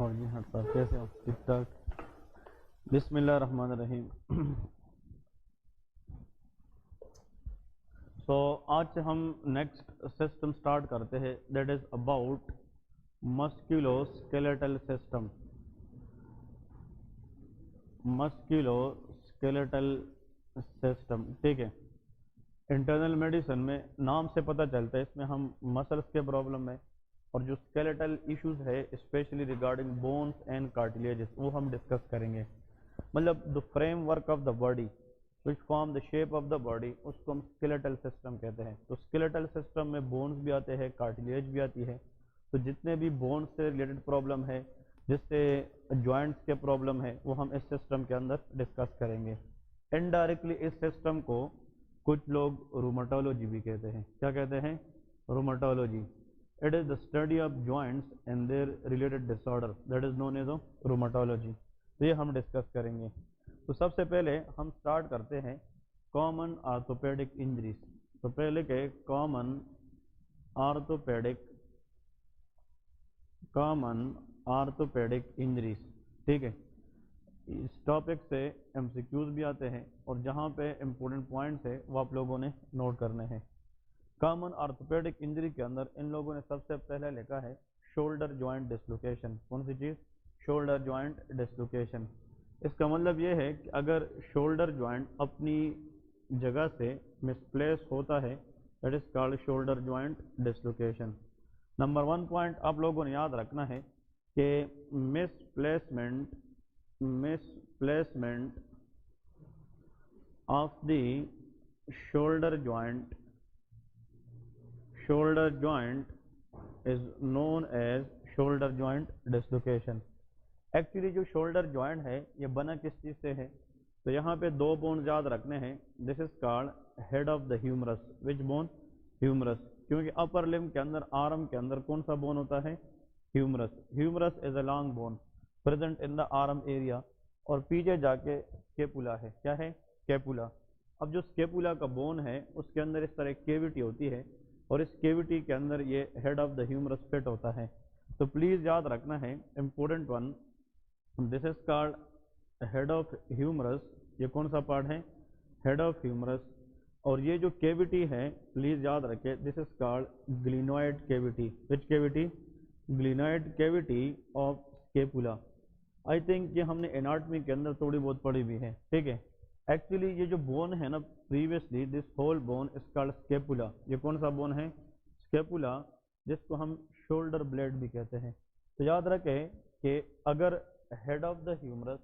اور جی ہاں صاحب کیسے ہو؟ ٹھیک ٹھاک. بسم اللہ الرحمن الرحیم. سو آج سے ہم نیکسٹ سسٹم سٹارٹ کرتے ہیں that is about musculoskeletal system. Musculoskeletal system ٹھیک ہے. انٹرنل میڈیسن میں نام سے پتہ چلتا ہے اس میں ہم مسلس کے پرابلم ہے اور جو اسکیلیٹل ایشوز ہے especially regarding bones and cartilages وہ ہم ڈسکس کریں گے. مطلب the framework of the body which form the shape of the body اس کو ہم اسکیلیٹل سسٹم کہتے ہیں. تو اسکیلیٹل سسٹم میں بونس بھی آتے ہیں کارٹلیج بھی آتی ہے. تو جتنے بھی بونس سے ریلیٹڈ پرابلم ہے جس سے جوائنٹس کے پرابلم ہے وہ ہم اس سسٹم کے اندر ڈسکس کریں گے. انڈائریکٹلی اس سسٹم کو کچھ لوگ رومٹولوجی بھی کہتے ہیں. کیا کہتے ہیں؟ رومٹولوجی. It is the study of joints and their related disorder that is known as rheumatology. تو یہ ہم ڈسکس کریں گے. تو سب سے پہلے ہم سٹارٹ کرتے ہیں کامن آرتھوپیڈک انجریز. تو پہلے کہ کامن آرتھوپیڈک انجریز ٹھیک ہے. اس ٹاپک سے ایم سی کیوز بھی آتے ہیں اور جہاں پہ امپورٹنٹ پوائنٹس ہے وہ آپ لوگوں نے نوٹ کرنے ہیں. کامن آرتھوپیڈک انجری کے اندر ان لوگوں نے سب سے پہلے لکھا ہے شولڈر جوائنٹ ڈسلوکیشن. کون سی چیز؟ Shoulder joint ڈسلوکیشن. اس کا مطلب یہ ہے کہ اگر شولڈر جوائنٹ اپنی جگہ سے مسپلیس ہوتا ہے that is called shoulder joint dislocation. Number 1 point آپ لوگوں نے یاد رکھنا ہے کہ misplacement of the shoulder joint is known as shoulder joint dislocation. Actually جو شولڈر جوائنٹ ہے یہ بنا کس چیز سے ہے؟ تو یہاں پہ 2 بونز یاد رکھنے ہیں. This is called head of the humerus. Which bone? Humerus. کیونکہ اپر لم کے اندر آرم کے اندر کون سا بون ہوتا ہے؟ Humorous. Humorous is a long bone present in the arm area اور پیچھے جا کے اسکیپولا ہے. کیا ہے؟ اسکیپولا. اب جو اسکیپولا کا بون ہے اس کے اندر اس طرح ایک کیوٹی ہوتی ہے اور اس کیوٹی کے اندر یہ head of the humerus fit ہوتا ہے. تو پلیز یاد رکھنا ہے important one this is called head of humerus. یہ کون سا پارٹ ہے؟ Head of humerus. اور یہ جو کیوٹی ہے پلیز یاد رکھے this is called glenoid cavity. Which cavity? Glenoid cavity of scapula. I think یہ ہم نے اناٹمی کے اندر تھوڑی بہت پڑھی بھی ہے. ٹھیک ہے. ایکچولی یہ جو بون ہے نا previously this whole bone is called scapula. یہ کون سا بون ہے؟ اسکیپولا جس کو ہم شولڈر بلیڈ بھی کہتے ہیں. تو یاد رکھیں کہ اگر head of the humerus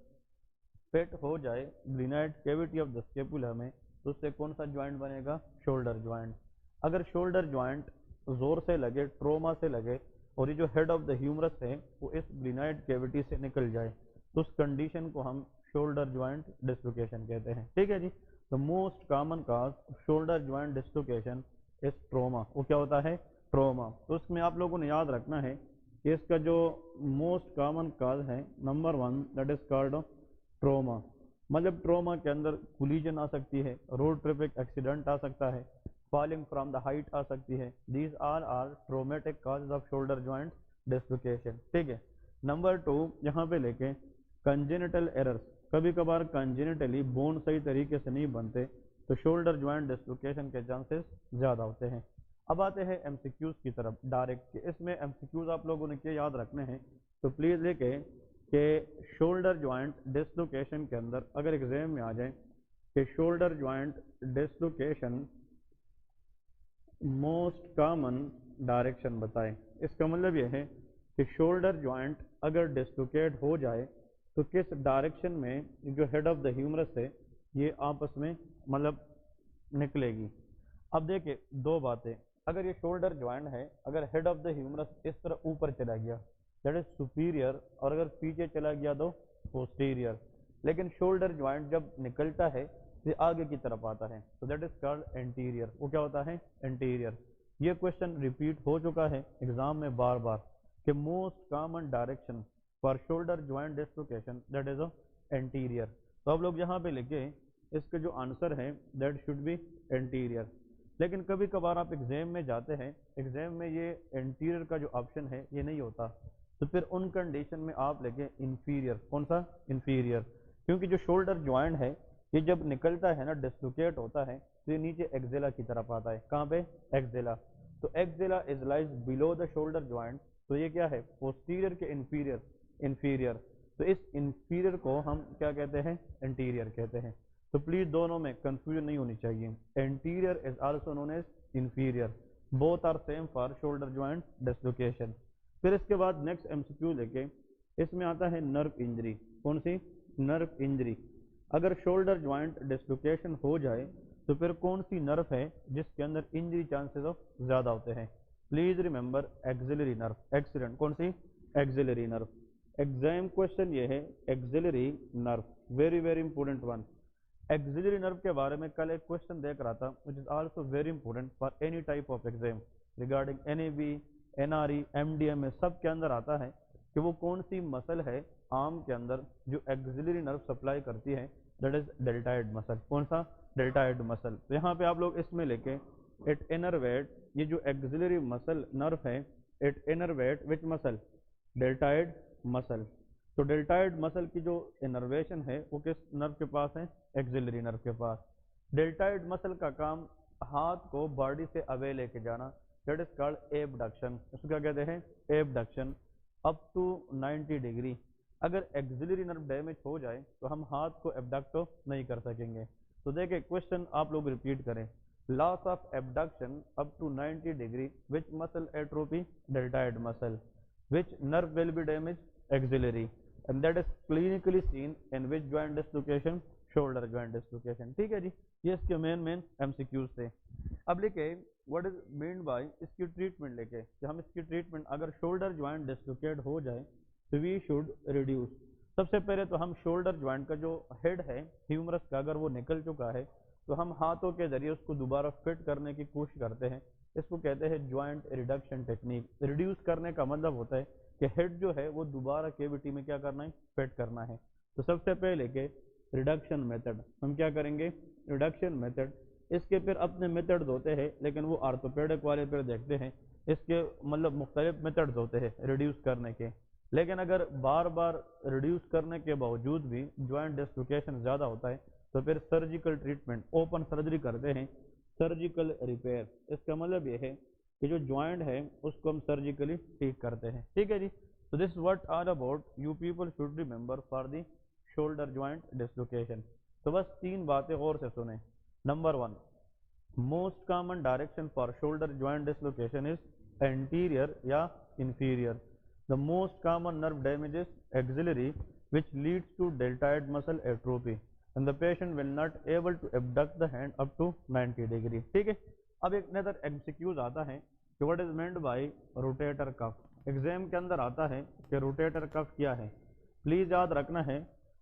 fit ہو جائے گلینوائڈ کیوٹی آف دا اسکیپولا میں تو اس سے کون سا جوائنٹ بنے گا؟ Shoulder joint. اگر شولڈر جوائنٹ زور سے لگے ٹروما سے لگے اور یہ جو ہیڈ آف دا ہیومرس ہے وہ اس گلینوائڈ کیوٹی سے نکل جائے تو اس کنڈیشن کو ہم شولڈر جوائنٹ ڈسلوکیشن کہتے ہیں. ٹھیک ہے جی. The most common cause shoulder joint dislocation is trauma. وہ کیا ہوتا ہے؟ ٹروما. تو اس میں آپ لوگوں نے یاد رکھنا ہے کہ اس کا جو موسٹ کامن کاز ہے number 1 that is called trauma. مطلب ٹروما کے اندر کولیجن آ سکتی ہے، روڈ ٹریفک ایکسیڈنٹ آ سکتا ہے، فالنگ فرام دا ہائٹ آ سکتی ہے. These are traumatic cause of shoulder joint dislocation. ٹھیک ہے. نمبر 2 یہاں پہ لے کے کنجینیٹل ایررز. کبھی کبھار کنجینیٹلی بون صحیح طریقے سے نہیں بنتے تو شولڈر جوائنٹ ڈسلوکیشن کے چانسز زیادہ ہوتے ہیں. اب آتے ہیں ایم سی کیوز کی طرف ڈائریکٹ. اس میں ایم سی کیوز آپ لوگوں نے کیا یاد رکھنے ہیں تو پلیز دیکھیں کہ شولڈر جوائنٹ ڈسلوکیشن کے اندر اگر ایگزام میں آ جائیں کہ shoulder joint dislocation most common direction بتائیں. اس کا مطلب یہ ہے کہ شولڈر جوائنٹ اگر ڈسلوکیٹ ہو جائے تو کس ڈائریکشن میں جو ہیڈ آف دا ہیومرس ہے یہ آپس میں مطلب نکلے گی. اب دیکھیں 2 باتیں. اگر یہ شولڈر جوائنٹ ہے اگر ہیڈ آف دا ہیومرس اس طرح اوپر چلا گیا دیٹ از سپیریئر اور اگر پیچھے چلا گیا تو پوسٹیریئر. لیکن شولڈر جوائنٹ جب نکلتا ہے یہ آگے کی طرف آتا ہے تو دیٹ از کالڈ انٹیریئر. وہ کیا ہوتا ہے؟ انٹیریئر. یہ کوشچن ریپیٹ ہو چکا ہے ایگزام میں بار بار کہ most common direction for shoulder joint dislocation that is anterior. تو آپ لوگ یہاں پہ لکھیں اس کا جو آنسر ہے دیٹ شوڈ بی انٹیریئر. لیکن کبھی کبھار آپ ایگزام میں جاتے ہیں ایگزام میں یہ انٹیریئر کا جو آپشن ہے یہ نہیں ہوتا. तो फिर उन कंडीशन में आप लेके इंफीरियर, कौन सा इंफीरियर, क्योंकि जो शोल्डर ज्वाइंट है ये जब निकलता है ना, डिस्लोकेट होता है, तो ये नीचे एक्सेला की तरफ आता है। कहाँ पे? एक्सेला। तो axilla is lies below the shoulder joint, तो ये क्या है? पोस्टीरियर के इंफीरियर, इंफीरियर। तो इस इंफीरियर को हम क्या कहते हैं? एंटीरियर कहते हैं। तो प्लीज दोनों में कंफ्यूजन नहीं होनी चाहिए। Anterior is also known as inferior, both are same for shoulder joint dislocation. फिर इसके बाद नेक्स्ट एमसीक्यू लेके इसमें आता है नर्व इंजरी। कौन सी? Nerve injury. अगर शोल्डर ज्वाइंट डिस्लोकेशन हो जाए तो फिर कौन सी नर्व है जिसके अंदर इंजरी चांसेस ऑफ ज्यादा होते हैं? Please remember axillary nerve, excellent. कौन सी? Axillary nerve. एग्जाम क्वेश्चन ये है axillary nerve, very very important one. Axillary nerve के बारे में कल एक क्वेश्चन देख रहा था, which is also very important for any type of exam regarding NAB, NRE, MDM, सब के अंदर आता है कि वो कौन सी मसल है आर्म के अंदर जो एक्सिलरी नर्व सप्लाई करती है, दैट इज डेल्टाइड मसल। कौन सा? Deltoid muscle. तो यहाँ पे आप लोग इसमें लेके इट इनरवेट, ये जो एक्सिलरी मसल नर्व है, it innervate which muscle? Deltoid muscle. तो डेल्टाइड मसल की जो इनर्वेशन है वो किस नर्व के पास है? एक्सिलरी नर्व के पास। डेल्टाइड मसल का काम हाथ को बॉडी से अवे लेके जाना, दैट इज कॉल्ड एबडक्शन। उसको क्या कहते हैं? एबडक्शन। Up to 90 degree. अगर एक्सिलरी नर्व डैमेज हो जाए तो हम हाथ को एबडक्ट तो नहीं कर सकेंगे। तो देखिए क्वेश्चन आप लोग रिपीट करें, loss of abduction up to 90 degree, which muscle atrophy? Deltoid muscle. Which nerve will be damage? Axillary. And that is clinically seen in which joint dislocation? Shoulder joint dislocation. ठीक है जी, ये इसके main MCQs थे। अब लेके what is mean by इसकी treatment लेके, कि हम इसकी ट्रीटमेंट अगर शोल्डर ज्वाइंट डिस्लोकेट हो जाए तो वी शुड रिड्यूस। सबसे पहले तो हम शोल्डर ज्वाइंट का जो हेड है ह्यूमरस का, अगर वो निकल चुका है तो हम हाथों के जरिए उसको दोबारा फिट करने की कोशिश करते हैं। इसको कहते हैं ज्वाइंट रिडक्शन टेक्निक। रिड्यूस करने का मतलब होता है कि हेड जो है वो दोबारा केविटी में क्या करना है? फिट करना है। तो सबसे पहले के रिडक्शन मेथड हम क्या करेंगे? Reduction method. इसके फिर अपने मेथड्स होते हैं, लेकिन वो आर्थोपेडिक वाले फिर देखते हैं, इसके मतलब मुख्तलिफ मेथड्स होते हैं रिड्यूस करने के। लेकिन अगर बार बार रिड्यूस करने के बावजूद भी ज्वाइंट डिस्लोकेशन ज़्यादा होता है तो फिर सर्जिकल ट्रीटमेंट, ओपन सर्जरी करते हैं, सर्जिकल रिपेयर। इसका मतलब ये है कि जो ज्वाइंट है उसको हम सर्जिकली ठीक करते हैं। ठीक है जी। तो this what are about you people should remember for the shoulder joint dislocation. तो बस 3 बातें गौर से सुने। Number 1, most common direction for shoulder joint dislocation is anterior या inferior. The most common nerve damage is axillary, which leads to deltoid muscle atrophy, and the patient will not able to abduct the hand up to 90 degree. ठीक है। अब एक नजर MCQs आता है कि what is meant bye rotator cuff. Exam के अंदर आता है कि रोटेटर कफ क्या है। प्लीज याद रखना है,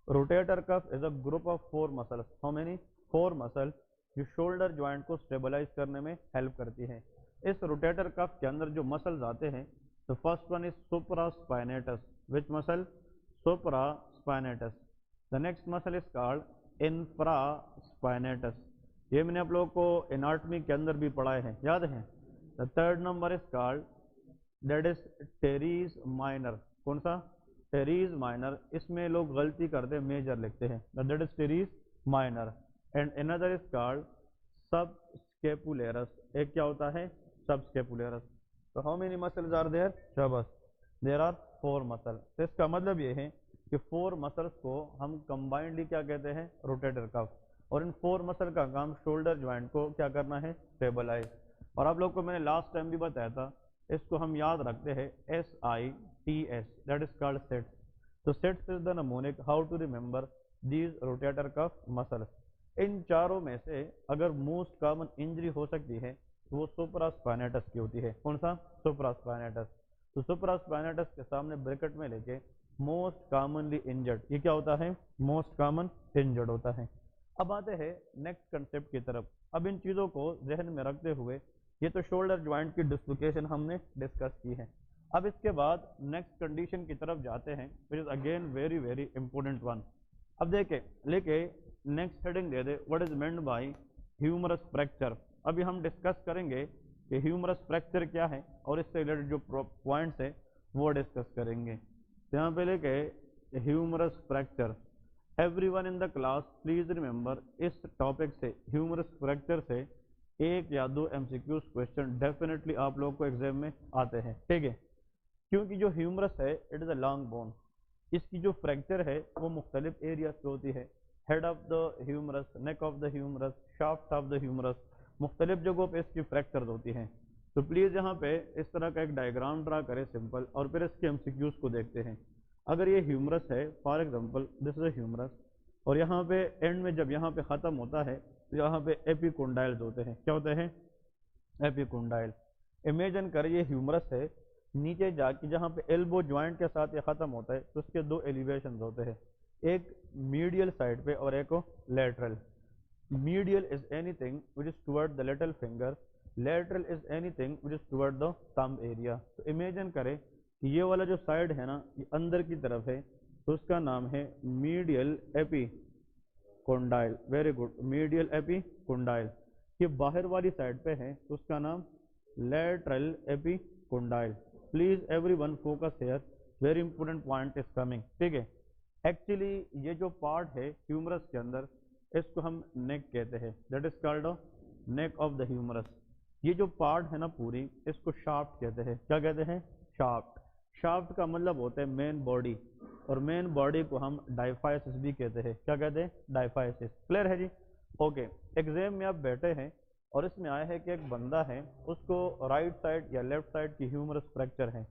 rotator cuff is a group of 4 muscles. How many? 4 muscle, जो शोल्डर ज्वाइंट को स्टेबलाइज करने में हेल्प करती है। इस रोटेटर कफ के अंदर जो मसल्स आते हैं, the first one is supraspinatus. Which muscle? Supraspinatus. The next muscle is called infraspinatus. ये मैंने आप लोगों को एनाटॉमी के अंदर भी पढ़ाए हैं, याद है। The third number is called, that is teres minor. कौन सा? teres minor। इसमें लोग गलती करते हैं, मेजर लिखते हैं, that is teres minor. And another is called subscapularis। एक क्या होता है? subscapularis। तो how many muscles are there? शाबाश, देयर आर 4 मसल। तो इसका मतलब ये है कि 4 मसल्स को हम कंबाइंडली क्या कहते हैं? Rotator cuff. और इन 4 मसल का काम शोल्डर ज्वाइंट को क्या करना है? स्टेबलाइज। और आप लोग को मैंने लास्ट टाइम भी बताया था, इसको हम याद रखते हैं SITS, that is called SITS. तो SITS is the mnemonic how to remember these rotator cuff muscles. इन चारों में से अगर मोस्ट कॉमन इंजरी हो सकती है तो वो सुप्रास्पाइनेटस की होती है। कौन सा? सुप्रास्पाइनेटस। तो सुप्रास्पाइनेटस के सामने ब्रैकेट में लेके मोस्ट कॉमनली इंजर्ड, ये क्या होता है? मोस्ट कॉमन इंजर्ड होता है। अब आते हैं नेक्स्ट कंसेप्ट की तरफ। अब इन चीज़ों को जहन में रखते हुए, ये तो शोल्डर ज्वाइंट की डिस्लोकेशन हमने डिस्कस की है। अब इसके बाद नेक्स्ट कंडीशन की तरफ जाते हैं, which is again very very important one. अब देखे लेके नेक्स्ट हेडिंग दे दे, what is meant by humerus fracture. अभी हम डिस्कस करेंगे कि ह्यूमरस फ्रैक्चर क्या है और इससे रिलेटेड जो पॉइंट्स है वो डिस्कस करेंगे। तो यहाँ पे लेके humerus fracture, everyone in the class please remember, इस टॉपिक से ह्यूमरस फ्रैक्चर से एक या दो एमसीक्यूज क्वेश्चन डेफिनेटली आप लोग को एग्जाम में आते हैं, ठीक है। क्योंकि जो ह्यूमरस है it is a long bone, इसकी जो फ्रैक्चर है वो मुख्तलिफ एरियाज पे होती है, head of the humerus, neck of the humerus, shaft of the humerus, मुख्तलिफ जगहों पे इसकी फ्रैक्चर्स होती हैं। तो प्लीज़ यहाँ पे इस तरह का एक डायग्राम ड्रा करें सिंपल, और फिर इसके एमसीक्यूज को देखते हैं। अगर ये ह्यूमरस है, for example this is humerus, और यहाँ पे एंड में जब यहाँ पे ख़त्म होता है तो यहाँ पे एपिकोंडाइल्स होते हैं। क्या होते हैं? एपिकोंडाइल। इमेजिन करें ये ह्यूमरस है, नीचे जाके जहाँ पे एल्बो ज्वाइंट के साथ ये ख़त्म होता है तो उसके दो एलिवेशन होते हैं, एक मीडियल साइड पे और एक lateral. medial is anything which is toward the little finger, lateral is anything which is toward the thumb area। तो इमेजिन करें कि ये वाला जो साइड है ना ये अंदर की तरफ है, तो उसका नाम है medial epicondyle. Very good, medial epicondyle. ये बाहर वाली साइड पे है तो उसका नाम lateral epicondyle. Please everyone focus here, very important point is coming, ठीक है। एक्चुअली ये जो पार्ट है ह्यूमरस के अंदर इसको हम नेक कहते हैं, that is called neck of the humerus. ये जो पार्ट है ना पूरी, इसको शाफ्ट कहते हैं। क्या कहते हैं? शाफ्ट। शाफ्ट का मतलब होता है मेन बॉडी, और मेन बॉडी को हम डायफाइसिस भी कहते हैं। क्या कहते हैं? डायफाइसिस। क्लियर है जी? ओके। एग्जाम में आप बैठे हैं और इसमें आया है कि एक बंदा है, उसको राइट साइड या लेफ्ट साइड की ह्यूमरस फ्रैक्चर है।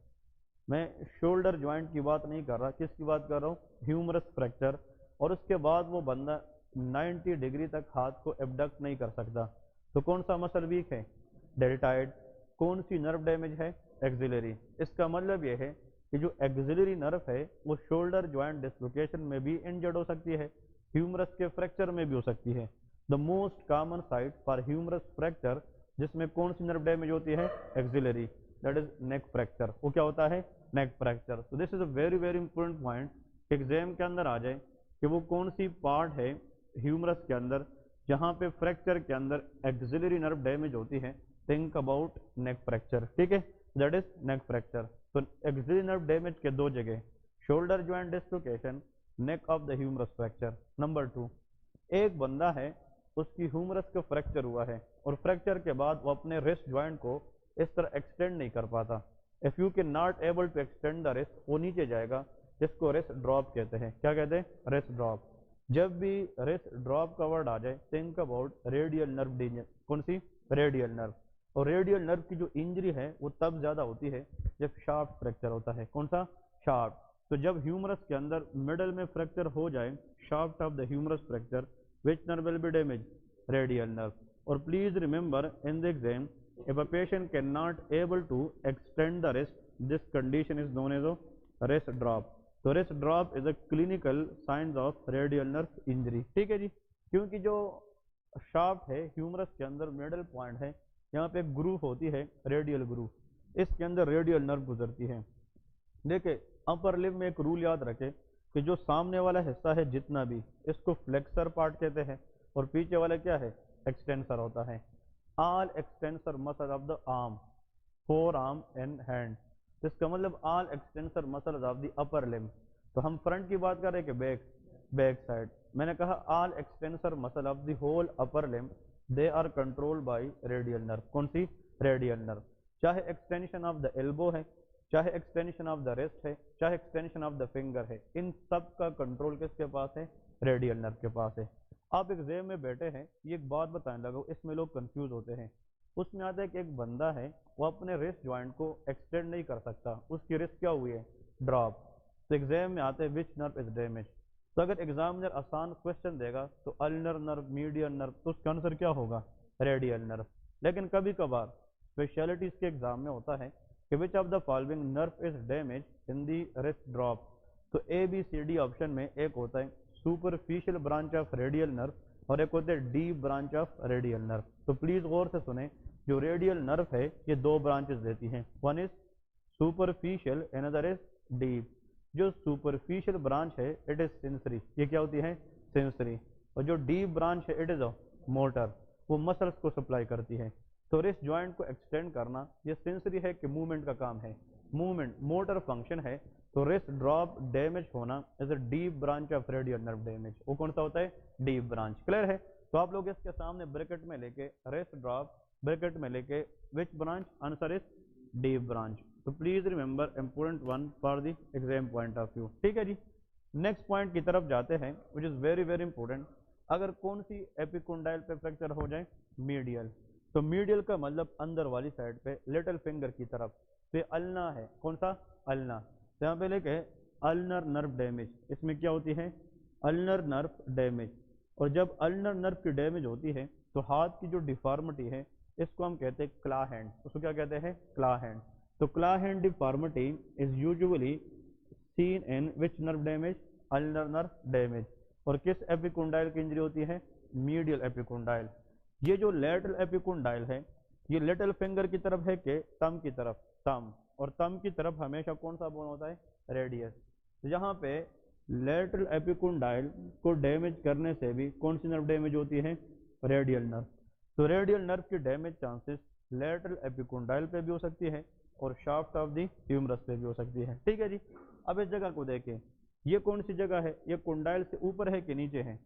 मैं शोल्डर ज्वाइंट की बात नहीं कर रहा, किसकी बात कर रहा हूँ? Humerus fracture. और उसके बाद वो बंदा 90 डिग्री तक हाथ को एबडक्ट नहीं कर सकता। तो कौन सा मसल वीक है? डेल्टाइड। कौन सी नर्व डैमेज है? एक्सिलरी। इसका मतलब यह है कि जो एक्सिलरी नर्व है वो शोल्डर ज्वाइंट डिसलोकेशन में भी इंजर्ड हो सकती है, ह्यूमरस के फ्रैक्चर में भी हो सकती है। The most common site for humerus fracture, जिसमें कौन सी नर्व डैमेज होती है? Axillary, that is neck fracture. वो क्या होता है? Neck fracture. तो this is a very very important point exam के अंदर आ जाए कि वो कौन सी पार्ट है ह्यूमरस के अंदर जहां पे फ्रैक्चर के अंदर एक्सिलरी नर्व डैमेज होती है। थिंक अबाउट नेक फ्रैक्चर, ठीक है, दैट इज नेक फ्रैक्चर। तो एक्सिलरी नर्व डैमेज के दो जगह, shoulder joint dislocation, neck of the humerus fracture. Number 2, एक बंदा है उसकी ह्यूमरस का फ्रैक्चर हुआ है और फ्रैक्चर के बाद वो अपने रिस्ट ज्वाइंट को इस तरह एक्सटेंड नहीं कर पाता। If you can not able to extend the wrist, वो नीचे जाएगा, जिसको रिस्ट ड्रॉप कहते हैं। क्या कहते हैं? Wrist drop. जब भी रिस्ट ड्रॉप का वर्ड आ जाए think about radial nerve disease. कौन सी? Radial nerve. और रेडियल नर्व की जो इंजरी है वो तब ज्यादा होती है जब शाफ्ट फ्रैक्चर होता है। कौन सा? शाफ्ट। तो जब ह्यूमरस के अंदर मिडल में फ्रैक्चर हो जाए, shaft of the humerus fracture, which nerve will be damage? Radial nerve. और please remember in the exam, if a patient cannot able to extend the wrist, this condition is known as a wrist drop। तो wrist drop is a clinical signs of radial nerve injury, ठीक है जी। क्योंकि जो shaft है humerus के अंदर middle point है, यहाँ पे एक ग्रूव होती है रेडियल ग्रूव, इसके अंदर रेडियल नर्व गुजरती है। देखिए अपर लिप में एक रूल याद रखे कि जो सामने वाला हिस्सा है जितना भी, इसको फ्लेक्सर पार्ट कहते हैं, और पीछे वाला क्या है? एक्सटेंसर होता है। All extensor muscle of the arm, four arm and hand. इसका मतलब all extensor muscle of the upper limb. तो हम फ्रंट की बात कर रहे हैं कि बैक? Back side. मैंने कहा all extensor muscle of the whole upper limb, they are controlled by radial nerve. कौन सी? Radial nerve. चाहे एक्सटेंशन ऑफ द एल्बो है, चाहे एक्सटेंशन ऑफ द रिस्ट है, चाहे एक्सटेंशन ऑफ द फिंगर है, इन सब का कंट्रोल किसके पास है? रेडियल नर्व के पास है। आप एग्जाम में बैठे हैं, ये एक बात बताने लगा, इसमें लोग कंफ्यूज होते हैं। उसमें आता है कि एक बंदा है वो अपने रिस्ट ज्वाइंट को एक्सटेंड नहीं कर सकता, उसकी रिस्ट क्या हुई है? ड्रॉप। तो एग्जाम में आते हैं विच नर्व इज डैमेज। तो अगर एग्जामिनर आसान क्वेश्चन देगा तो अल्नर नर्व, मीडियन नर्व, तो उसका आंसर क्या होगा? Radial nerve. लेकिन कभी कभार स्पेशलिटीज के एग्जाम में होता है कि which of the following nerve is damage in the wrist drop. तो ABCD ऑप्शन में एक होता है superficial branch of radial nerve और एक होता है deep branch of radial nerve. तो प्लीज गौर से सुने, जो रेडियल नर्व है ये दो ब्रांचेस देती हैं, one is superficial, another is deep. जो सुपरफिशियल ब्रांच है इट इज सेंसरी, ये क्या होती है? सेंसरी। और जो डीप ब्रांच है इट इज अ मोटर, वो मसल्स को सप्लाई करती है। तो रिस्ट ज्वाइंट को एक्सटेंड करना ये सेंसरी है कि मूवमेंट का काम है? मूवमेंट मोटर फंक्शन है, तो रिस्ट ड्रॉप डैमेज होना is a deep branch of radial nerve damage. वो कौन सा होता है? Deep branch. क्लियर है? तो आप लोग इसके सामने ब्रैकेट में लेके रिस्ट ड्रॉप, ब्रैकेट में लेके which branch? Answer is deep branch. तो please remember important one for the exam point of view. ठीक है जी, नेक्स्ट पॉइंट की तरफ जाते हैं which is very very important. अगर कौन सी एपिकोंडाइल पे फ्रैक्चर हो जाए? मीडियल। तो मीडियल का मतलब अंदर वाली साइड पे, लिटिल फिंगर की तरफ पे अल्ना है। कौन सा? अल्ना। तो यहाँ पे लेके अल्नर नर्व डैमेज, इसमें क्या होती है? Ulnar nerve damage. और जब अल्नर नर्व की डैमेज होती है तो हाथ की जो डिफॉर्मिटी है इसको हम कहते हैं क्ला हैंड। उसको क्या कहते हैं? क्ला हैंड। तो क्ला hand deformity is usually scene in which nerve damage? Ulnar nerve damage. और किस एपिकोंडाइल की इंजरी होती है? Medial epicondyle. ये जो लेटरल एपिकोंडाइल है ये लिटिल फिंगर की तरफ है कि थंब की तरफ? थंब। और थंब की तरफ हमेशा कौन सा बोन होता है? रेडियस। तो यहाँ पे लेटरल एपिकोंडाइल को डैमेज करने से भी कौन सी नर्व डैमेज होती है? Radial nerve. तो रेडियल नर्व की डैमेज चांसेस लेटरल एपिकोंडाइल पे भी हो सकती है और शाफ्ट ऑफ द ह्यूमरस पे भी हो सकती है। ठीक है जी, अब इस जगह को देखें, ये कौन सी जगह है? ये कोंडाइल से ऊपर है कि नीचे है?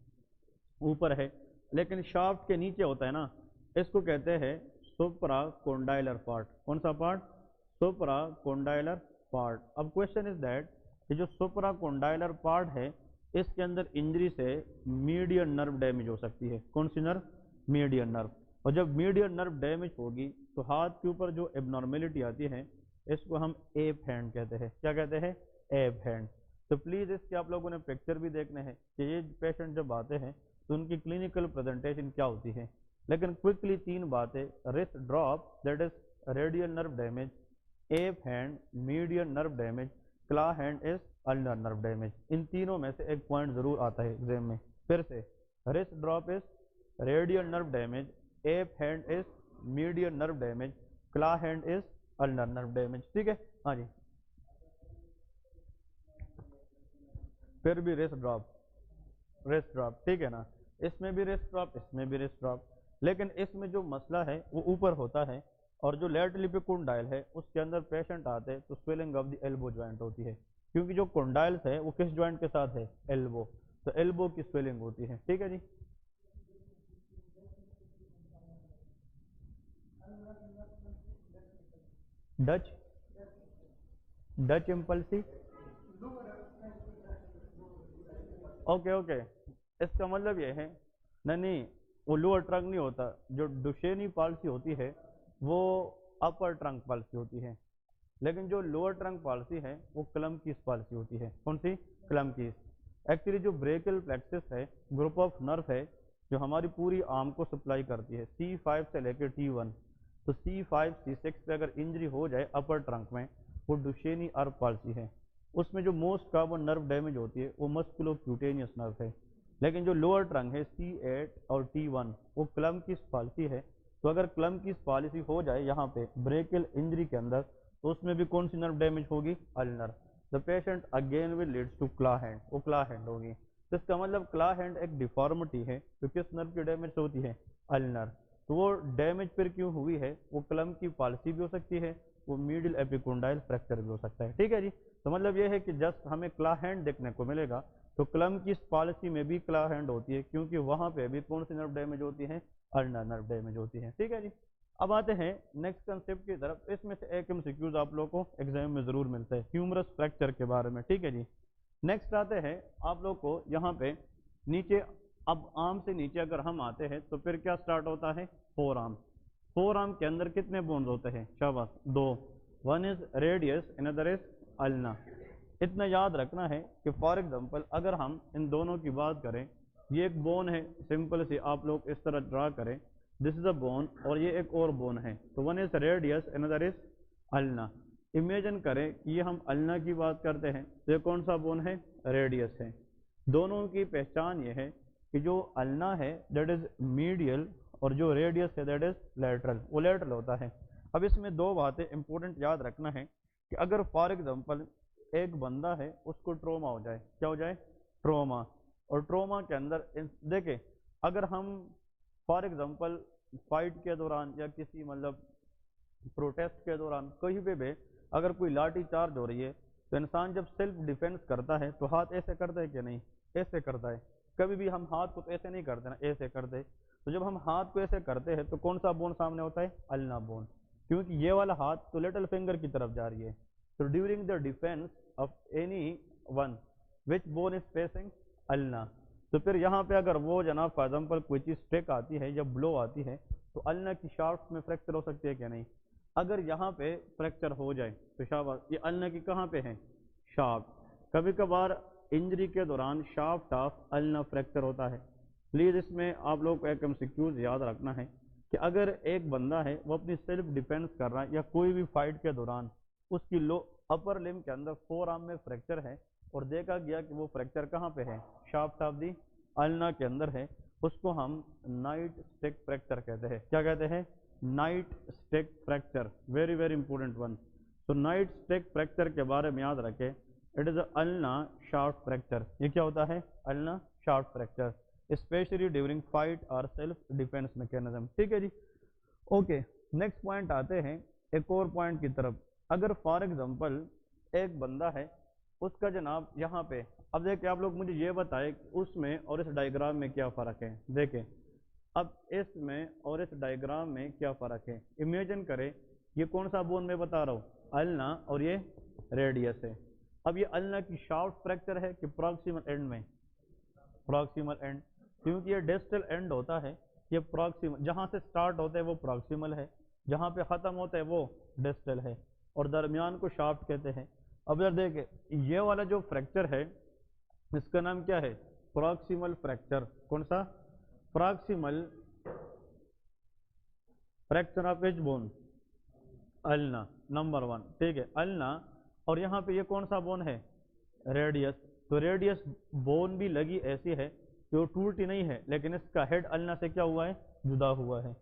ऊपर है, लेकिन शाफ्ट के नीचे होता है ना, इसको कहते हैं सुप्रा कोंडाइलर पार्ट। कौन सा पार्ट? सुप्रा कोंडाइलर पार्ट। अब क्वेश्चन इज दैट ये जो सुप्रा कोंडाइलर पार्ट है इसके अंदर इंजरी से मीडियन नर्व डैमेज हो सकती है। कौन सी नर्व? Median nerve. और जब मीडियन नर्व डैमेज होगी तो हाथ के ऊपर जो एबनॉर्मेलिटी आती है इसको हम एप हैंड कहते हैं। क्या कहते हैं? App hand. तो प्लीज इसके आप लोगों ने पिक्चर भी देखने हैं कि ये पेशेंट जब आते हैं तो उनकी क्लिनिकल प्रेजेंटेशन क्या होती है। लेकिन क्विकली तीन बातें, wrist drop that is radial nerve damage, ape hand median nerve damage, claw hand is ulnar nerve damage. इन तीनों में से एक पॉइंट जरूर आता है एग्जाम में। फिर से, wrist drop is radial nerve damage, ape hand is median nerve damage, claw hand is ulnar nerve damage. ठीक है? हाँ जी। फिर भी रिस्ट ड्रॉप, रिस्ट ड्रॉप। ठीक है ना, इसमें भी रिस्ट ड्रॉप, इसमें भी रिस्ट ड्रॉप। लेकिन इसमें जो मसला है वो ऊपर होता है और जो लेटरल एपिकोंडाइल है उसके अंदर पेशेंट आते हैं तो swelling of the elbow joint होती है, क्योंकि जो कोंडाइल्स है वो किस ज्वाइंट के साथ है? एल्बो। तो एल्बो की स्वेलिंग होती है। ठीक है जी। डच, डच इम्पल्सी। ओके ओके, इसका मतलब ये है, नहीं वो लोअर ट्रंक नहीं होता। जो डुशेनी पॉलिसी होती है वो अपर ट्रंक पॉलिसी होती है, लेकिन जो लोअर ट्रंक पॉलिसी है वो क्लमकीस पॉलिसी होती है। कौन सी? क्लमकीस। एक्चुअली जो ब्रेकियल प्लेक्सस है ग्रुप ऑफ नर्व है जो हमारी पूरी आर्म को सप्लाई करती है C5 से लेकर T1। तो C5 C6 पे अगर इंजरी हो जाए अपर ट्रंक में वो डुशेनी अर्व पॉलिसी है। उसमें जो मोस्ट कॉमन नर्व डैमेज होती है वो मस्कुलोक्यूटेनियस नर्व है। लेकिन जो लोअर ट्रंक है C8 और T1 वो क्लमकीस पॉलिसी है। तो अगर क्लमकीस पॉलिसी हो जाए यहाँ पे ब्रेकियल इंजरी के अंदर तो उसमें भी कौन सी नर्व डैमेज होगी? Ulnar. The patient again will leads to claw hand, वो क्ला हैंड होगी। तो इसका मतलब क्ला हैंड एक डिफॉर्मिटी है जो किस नर्व की डैमेज होती है? अल्नर। तो वो डैमेज फिर क्यों हुई है? वो क्लम की पॉलिसी भी हो सकती है, वो मिडिल एपिकोंडाइल फ्रैक्चर भी हो सकता है। ठीक है जी। तो मतलब ये है कि जस्ट हमें क्ला हैंड देखने को मिलेगा तो क्लम की पॉलिसी में भी क्ला हैंड होती है, क्योंकि वहां पे भी कौन सी नर्व डैमेज होती है? अल्नर नर्व डैमेज होती है। ठीक है जी। अब आते हैं नेक्स्ट कंसेप्ट की तरफ। इसमें से एक एमसीक्यूज आप लोगों को एग्जाम में जरूर मिलता है ह्यूमरस फ्रैक्चर के बारे में। ठीक है जी। नेक्स्ट आते हैं आप लोग को यहाँ पे नीचे। अब आर्म से नीचे अगर हम आते हैं तो फिर क्या स्टार्ट होता है? Four arm. फोर आर्म के अंदर कितने बोन्स होते हैं? शाबाश, दो। One is radius, another is ulna. इतना याद रखना है कि फॉर एग्जांपल अगर हम इन दोनों की बात करें, ये एक बोन है, सिंपल से आप लोग इस तरह ड्रा करें, दिस इज अ बोन और ये एक और बोन है। तो one is radius, another is ulna. Imagine करें कि ये हम अल्ना की बात करते हैं तो ये कौन सा बोन है? रेडियस है। दोनों की पहचान ये है कि जो अल्ना है दैट इज मीडियल और जो रेडियस है दैट इज लेटरल, वो लेटरल होता है। अब इसमें दो बातें इंपॉर्टेंट याद रखना है कि अगर फॉर एग्जांपल एक बंदा है उसको ट्रोमा हो जाए, क्या हो जाए? ट्रोमा। और ट्रोमा के अंदर देखें, अगर हम फॉर एग्जांपल फाइट के दौरान या किसी मतलब प्रोटेस्ट के दौरान कहीं पे भी اگر کوئی لاٹھی چارج ہو رہی ہے تو انسان جب سیلف ڈیفینس کرتا ہے تو ہاتھ ایسے کرتا ہے کہ نہیں؟ ایسے کرتا ہے. کبھی بھی ہم ہاتھ کو تو ایسے نہیں کرتے نا، ایسے کرتے. تو جب ہم ہاتھ کو ایسے کرتے ہیں تو کون سا بون سامنے ہوتا ہے؟ النا بون، کیونکہ یہ والا ہاتھ تو لٹل فنگر کی طرف جا رہی ہے. تو during the defence of any one which bone is facing ulna. تو پھر یہاں پہ اگر وہ جناب فار ایگزامپل کوئی چیز اسٹیک آتی ہے یا بلو آتی ہے تو النا کی شافٹ میں فریکچر ہو سکتی ہے کہ نہیں؟ اگر یہاں پہ فریکچر ہو جائے تو شاباش، یہ النا کی کہاں پہ ہے؟ شافٹ. کبھی کبھار انجری کے دوران شافٹ آف النا فریکچر ہوتا ہے. پلیز اس میں آپ لوگ کو ایک MCQs یاد رکھنا ہے کہ اگر ایک بندہ ہے وہ اپنی سیلف ڈیفینس کر رہا ہے یا کوئی بھی فائٹ کے دوران اس کی لو اپر لم کے اندر فور آرم میں فریکچر ہے اور دیکھا گیا کہ وہ فریکچر کہاں پہ ہے؟ شافٹ آف دی النا کے اندر ہے، اس کو ہم نائٹ اسٹیک فریکچر کہتے ہیں. کیا کہتے ہیں؟ Night stick fracture. Very very important one. تو نائٹ اسٹیک فریکچر کے بارے میں یاد رکھے، it is ulna shaft fracture. یہ کیا ہوتا ہے؟ Ulna shaft fracture specially during fight اور سیلف ڈیفینس میکینزم. ٹھیک ہے جی، اوکے. نیکسٹ پوائنٹ آتے ہیں ایک اور پوائنٹ کی طرف. اگر فار ایگزامپل ایک بندہ ہے، اس کا جناب یہاں پہ، اب دیکھیں آپ لوگ مجھے یہ بتائیں کہ اس میں اور اس ڈائیگرام میں کیا فرق ہے. دیکھیں اب اس میں اور اس ڈائیگرام میں کیا فرق ہے. امیجن کریں یہ کون سا بون میں بتا رہا ہوں؟ النا، اور یہ ریڈیس ہے. اب یہ النا کی شافٹ فریکچر ہے کہ پروکسیمل اینڈ میں؟ پروکسیمل اینڈ، کیونکہ یہ ڈسٹل اینڈ ہوتا ہے. یہ پروکسیمل جہاں سے سٹارٹ ہوتا ہے وہ پروکسیمل ہے، جہاں پہ ختم ہوتا ہے وہ ڈسٹل ہے، اور درمیان کو شافٹ کہتے ہیں. اب ذرا دیکھیں یہ والا جو فریکچر ہے اس کا نام کیا ہے؟ Proximal fracture. کون سا؟ Proximal fracture of which bone? Ulna number 1. ٹھیک ہے، النا. اور یہاں پہ یہ کون سا بون ہے؟ ریڈیس. تو ریڈیس بون بھی لگی ایسی ہے کہ وہ ٹوٹی نہیں ہے، لیکن اس کا ہیڈ النا سے کیا ہوا ہے؟ جدا ہوا ہے.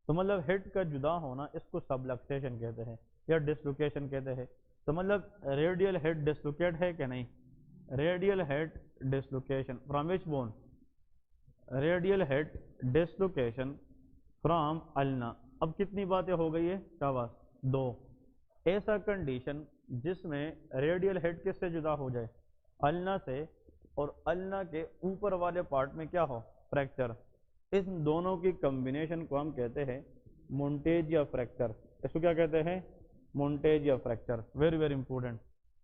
تو مطلب ہیڈ کا جدا ہونا اس کو سبلکسیشن کہتے ہیں یا ڈسلوکیشن کہتے ہیں. تو مطلب ریڈیل ہیڈ ڈسلوکیٹ ہے کہ نہیں؟ Radial head dislocation from which bone? Radial head dislocation from ulna. اب کتنی باتیں ہو گئی ہے؟ شاباش، 2. ایسا کنڈیشن جس میں ریڈیل ہیڈ کس سے جدا ہو جائے؟ النا سے، اور النا کے اوپر والے پارٹ میں کیا ہو؟ فریکچر. ان دونوں کی کمبینیشن کو ہم کہتے ہیں مونٹیجیا فریکچر. اس کو کیا کہتے ہیں؟ مونٹیجیا فریکچر. Very very important.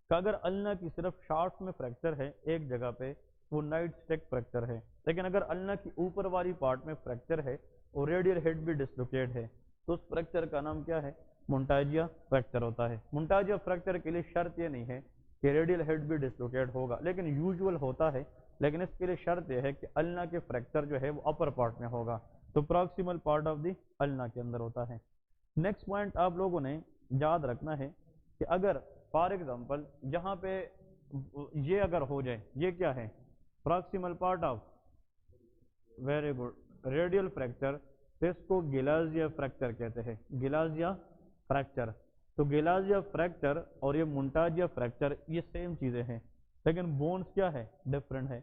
کہ اگر النا کی صرف شافٹ میں فریکچر ہے ایک جگہ پہ، وہ نائٹ اسٹیک فریکچر ہے. لیکن اگر النا کی اوپر والی پارٹ میں فریکچر ہے اور ریڈیل ہیڈ بھی ڈسلوکیٹ ہے تو اس فریکچر کا نام کیا ہے؟ مونٹاجیا فریکچر ہوتا ہے. مونٹاجیا فریکچر کے لیے شرط یہ نہیں ہے کہ ریڈیل ہیڈ بھی ڈسلوکیٹ ہوگا، لیکن یوزول ہوتا ہے. لیکن اس کے لیے شرط یہ ہے کہ النا کے فریکچر جو ہے وہ اپر پارٹ میں ہوگا، تو پروکسیمل پارٹ آف دی النا کے اندر ہوتا ہے. نیکسٹ پوائنٹ آپ لوگوں نے یاد رکھنا ہے کہ اگر فار ایگزامپل یہاں پہ یہ اگر ہو جائے، یہ کیا ہے؟ Proximal part of, very good, radial fracture. اس کو گلازیا فریکچر کہتے ہیں. Galeazzi fracture. تو گلازیا فریکچر اور یہ مونٹاجیا فریکچر یہ سیم چیزیں ہیں، لیکن بونز کیا ہے؟ ڈفرنٹ ہے.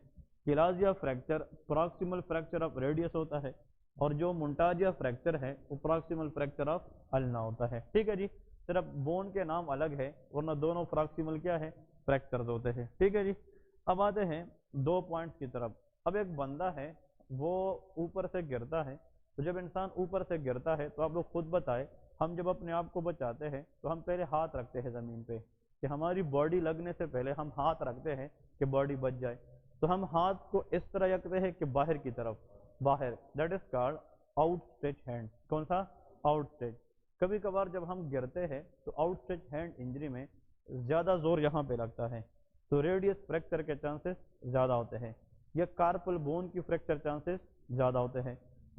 Galeazzi fracture proximal fracture of radius ہوتا ہے، اور جو مونٹاجیا فریکچر ہے وہ پروکسیمل فریکچر آف النا ہوتا ہے. ٹھیک ہے جی، صرف بون کے نام الگ ہے ورنہ دونوں پروکسیمل کیا ہے؟ فریکچرز ہوتے ہیں. ٹھیک ہے جی، اب آتے ہیں 2 پوائنٹس کی طرف. اب ایک بندہ ہے وہ اوپر سے گرتا ہے. تو جب انسان اوپر سے گرتا ہے تو آپ لوگ خود بتائیں، ہم جب اپنے آپ کو بچاتے ہیں تو ہم پہلے ہاتھ رکھتے ہیں زمین پہ کہ ہماری باڈی لگنے سے پہلے ہم ہاتھ رکھتے ہیں کہ باڈی بچ جائے. تو ہم ہاتھ کو اس طرح رکھتے ہیں کہ باہر کی طرف، باہر. That is called out stretch hand. کون سا؟ Out stretch. کبھی کبھار جب ہم گرتے ہیں تو آؤٹ اسٹریچ ہینڈ انجری میں زیادہ زور یہاں پہ لگتا ہے، تو ریڈیس فریکچر کے چانسز زیادہ ہوتے ہیں. یا کارپل بون کی فریکچر چانسز زیادہ ہوتے ہیں.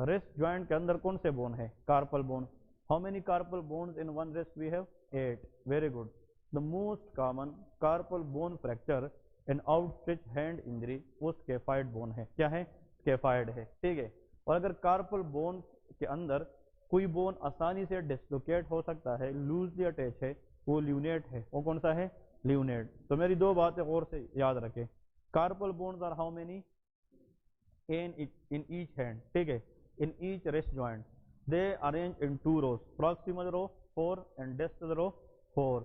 ریسٹ جوائنٹ کے اندر کون سے بون ہے؟ Carpal bone. How many carpal bones in one wrist we have? 8. Very good. The most common carpal bone fracture in out stretch hand injury وہ اسکیفائڈ بون ہے. کیا ہے؟ اسکیفائڈ ہے. ٹھیک ہے. اور اگر کارپل بون کے اندر کوئی بون آسانی سے ڈسلوکیٹ ہو سکتا ہے، لوزلی اٹیچ ہے، وہ لیونیٹ ہے. وہ کون سا ہے؟ لیونیٹ. تو میری 2 باتیں غور سے یاد رکھیں. Carpal bones are how many in each hand? ٹھیک ہے. in each wrist joint they arrange in 2 rows, proximal row 4 and distal row 4.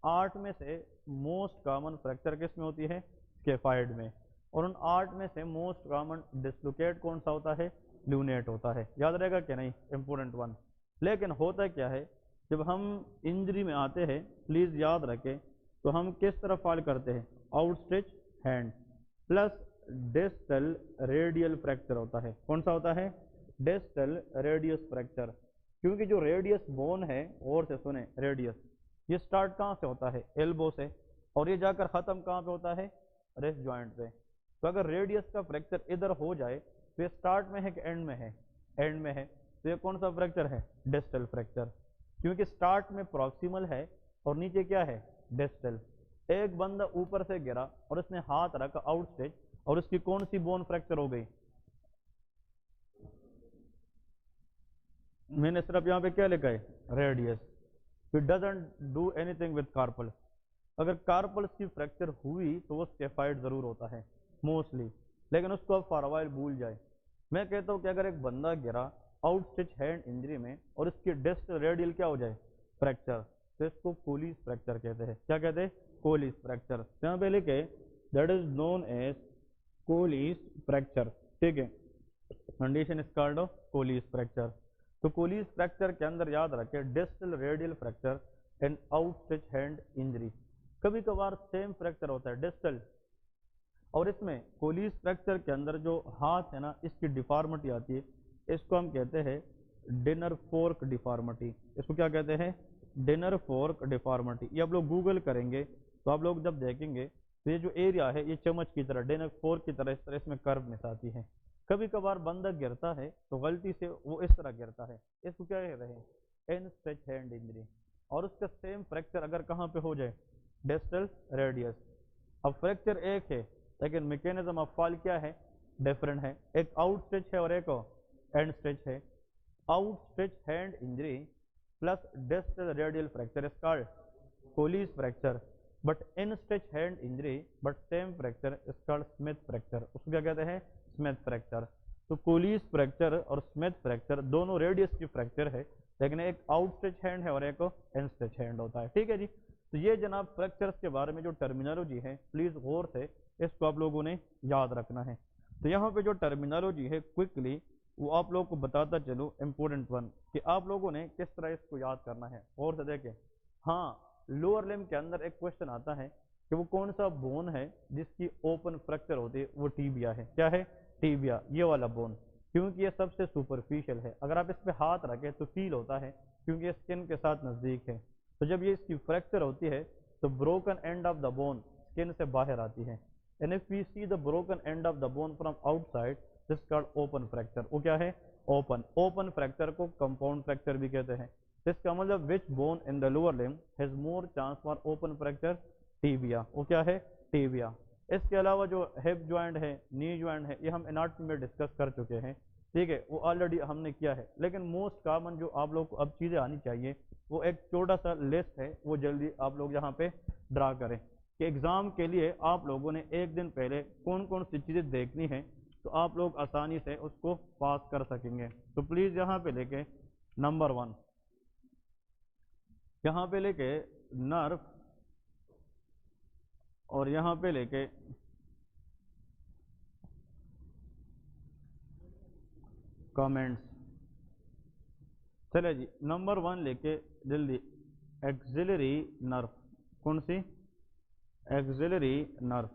8 में से मोस्ट कॉमन फ्रैक्चर किस में होती है? स्केफाइड में। और उन 8 में से मोस्ट कॉमन डिस्लोकेट कौन सा होता है? ल्यूनेट होता है। याद रहेगा कि नहीं? Important one. लेकिन होता क्या है, जब हम इंजरी में आते हैं, प्लीज याद रखें, तो हम किस तरफ फॉल करते हैं? Outstretch hand plus distal radial fracture होता है। कौन सा होता है? Distal radius fracture. क्योंकि जो रेडियस बोन है, और से सुने, रेडियस ये स्टार्ट कहाँ से होता है? एल्बो से, और ये जाकर खत्म कहाँ पे होता है? रेस्ट जॉइंट पे। तो अगर रेडियस का फ्रैक्चर इधर हो जाए तो ये स्टार्ट में है कि एंड में है? एंड में है। तो ये कौन सा फ्रैक्चर है? Distal fracture. क्योंकि स्टार्ट में प्रॉक्सिमल है और नीचे क्या है? डिस्टल। एक बंदा ऊपर से गिरा और उसने हाथ रखा आउटस्ट्रेच, और उसकी कौन सी बोन फ्रैक्चर हो गई? मैंने सिर्फ यहाँ पे क्या लिखा है? Radius. It doesn't do anything with carpal. अगर कार्पल्स की फ्रैक्चर हुई तो वो स्केफाइड जरूर होता है मोस्टली, लेकिन उसको आप फॉर वाइल भूल जाए। मैं कहता हूँ कि अगर एक बंदा गिरा आउटस्टिच हैंड इंजरी में और इसकी डिस्ट रेडियल क्या हो जाए? फ्रैक्चर, तो इसको कोलिस फ्रैक्चर कहते हैं। क्या कहते हैं? Colles fracture. यहाँ पे लिखे that is known as Colles fracture. ठीक है, condition is called Colles fracture. तो कोलिस फ्रैक्चर के अंदर याद रखे distal radial fracture and outstretch hand injury. कभी कभार सेम फ्रैक्चर होता है डिस्टल, और इसमें कोलिस फ्रैक्चर के अंदर जो हाथ है ना, इसकी डिफॉर्मिटी आती है, इसको हम कहते हैं डिनर फोर्क डिफॉर्मिटी। इसको क्या कहते हैं? Dinner fork deformity. ये आप लोग गूगल करेंगे तो आप लोग जब देखेंगे तो ये जो एरिया है ये चम्मच की तरह, डिनर फोर्क की तरह, इस तरह इसमें कर्वनेस आती है। कभी कभार बंदा गिरता है तो गलती से वो इस तरह गिरता है, इसको क्या कह रहे हैं? An stretch hand injury. और उसका सेम फ्रैक्चर अगर कहाँ पे हो जाए? Distal radius. अब फ्रैक्चर एक है लेकिन मैकेनिज्म ऑफ फॉल क्या है? डिफरेंट है। एक आउट स्ट्रेच है और एक एंड स्ट्रेच है। Out stretch hand injury plus distal radial fracture is called Colles fracture, but in stretch hand injury but same fracture is called Smith fracture. उसको क्या कहते हैं? Smith fracture. तो कोलिस फ्रैक्चर और स्मिथ फ्रैक्चर दोनों radius की fracture है, लेकिन एक आउट स्ट्रेच हैंड है और एक इन स्ट्रेच हैंड होता है। ठीक है जी। तो ये जनाब फ्रैक्चर्स के बारे में जो टर्मिनोलॉजी है, प्लीज गौर से इसको आप लोगों ने याद रखना है। तो यहाँ पे जो टर्मिनोलॉजी है क्विकली वो आप लोग को बताता चलो, इम्पोर्टेंट वन, कि आप लोगों ने किस तरह इसको याद करना है। और से देखें, हाँ, लोअर लिम्ब के अंदर एक क्वेश्चन आता है कि वो कौन सा बोन है जिसकी ओपन फ्रैक्चर होती है? वो टीबिया है। क्या है? टीबिया, ये वाला बोन। क्योंकि ये सबसे सुपरफिशियल है, अगर आप इस पे हाथ रखें तो फील होता है क्योंकि ये स्किन के साथ नजदीक है। तो जब ये इसकी फ्रैक्चर होती है तो broken end of the bone skin से बाहर आती है। And if we see the broken end of the bone from outside, this called open fracture. वो क्या है? ओपन। ओपन फ्रैक्चर को कंपाउंड फ्रैक्चर भी कहते हैं। इसका मतलब which bone in the lower limb has more chance for open fracture? Tibia. वो क्या है? टीबिया। इसके अलावा जो हिप ज्वाइंट है, नी ज्वाइंट है, ये हम एनाटॉमी में डिस्कस कर चुके हैं। ठीक है, वो ऑलरेडी हमने किया है। लेकिन मोस्ट कॉमन जो आप लोग को अब चीज़ें आनी चाहिए, वो एक छोटा सा लिस्ट है, वो जल्दी आप लोग यहाँ पे ड्रा करें कि एग्ज़ाम के लिए आप लोगों ने एक दिन पहले कौन कौन सी चीज़ें देखनी है, तो आप लोग आसानी से उसको पास कर सकेंगे। तो प्लीज़ यहाँ पे लेके नंबर 1, यहाँ पे लेके नर्व, और यहाँ पे लेके कमेंट्स। चले जी, नंबर 1 लेके जल्दी, एक्सिलरी नर्व। कौन सी? Axillary nerve.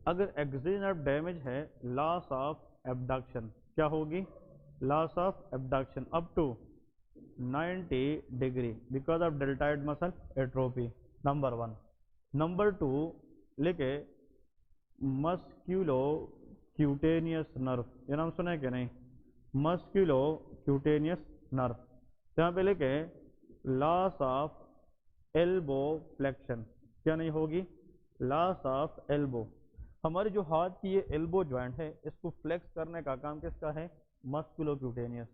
अगर एक्सिलरी नर्व डैमेज है, लॉस ऑफ एब्डक्शन क्या होगी? Loss of abduction up to 90 degree because of deltoid muscle atrophy. Number 1। Number 2 लिखे मस्क्यूलो क्यूटेनियस नर्व। ये नाम सुना है कि नहीं? Musculo cutaneous nerve. यहाँ पे लिखे लॉस ऑफ एल्बो फ्लेक्शन। क्या नहीं होगी? Loss of elbow. हमारे जो हाथ की ये एल्बो ज्वाइंट है, इसको फ्लेक्स करने का काम किसका है? मस्कुलो क्यूटेनियस।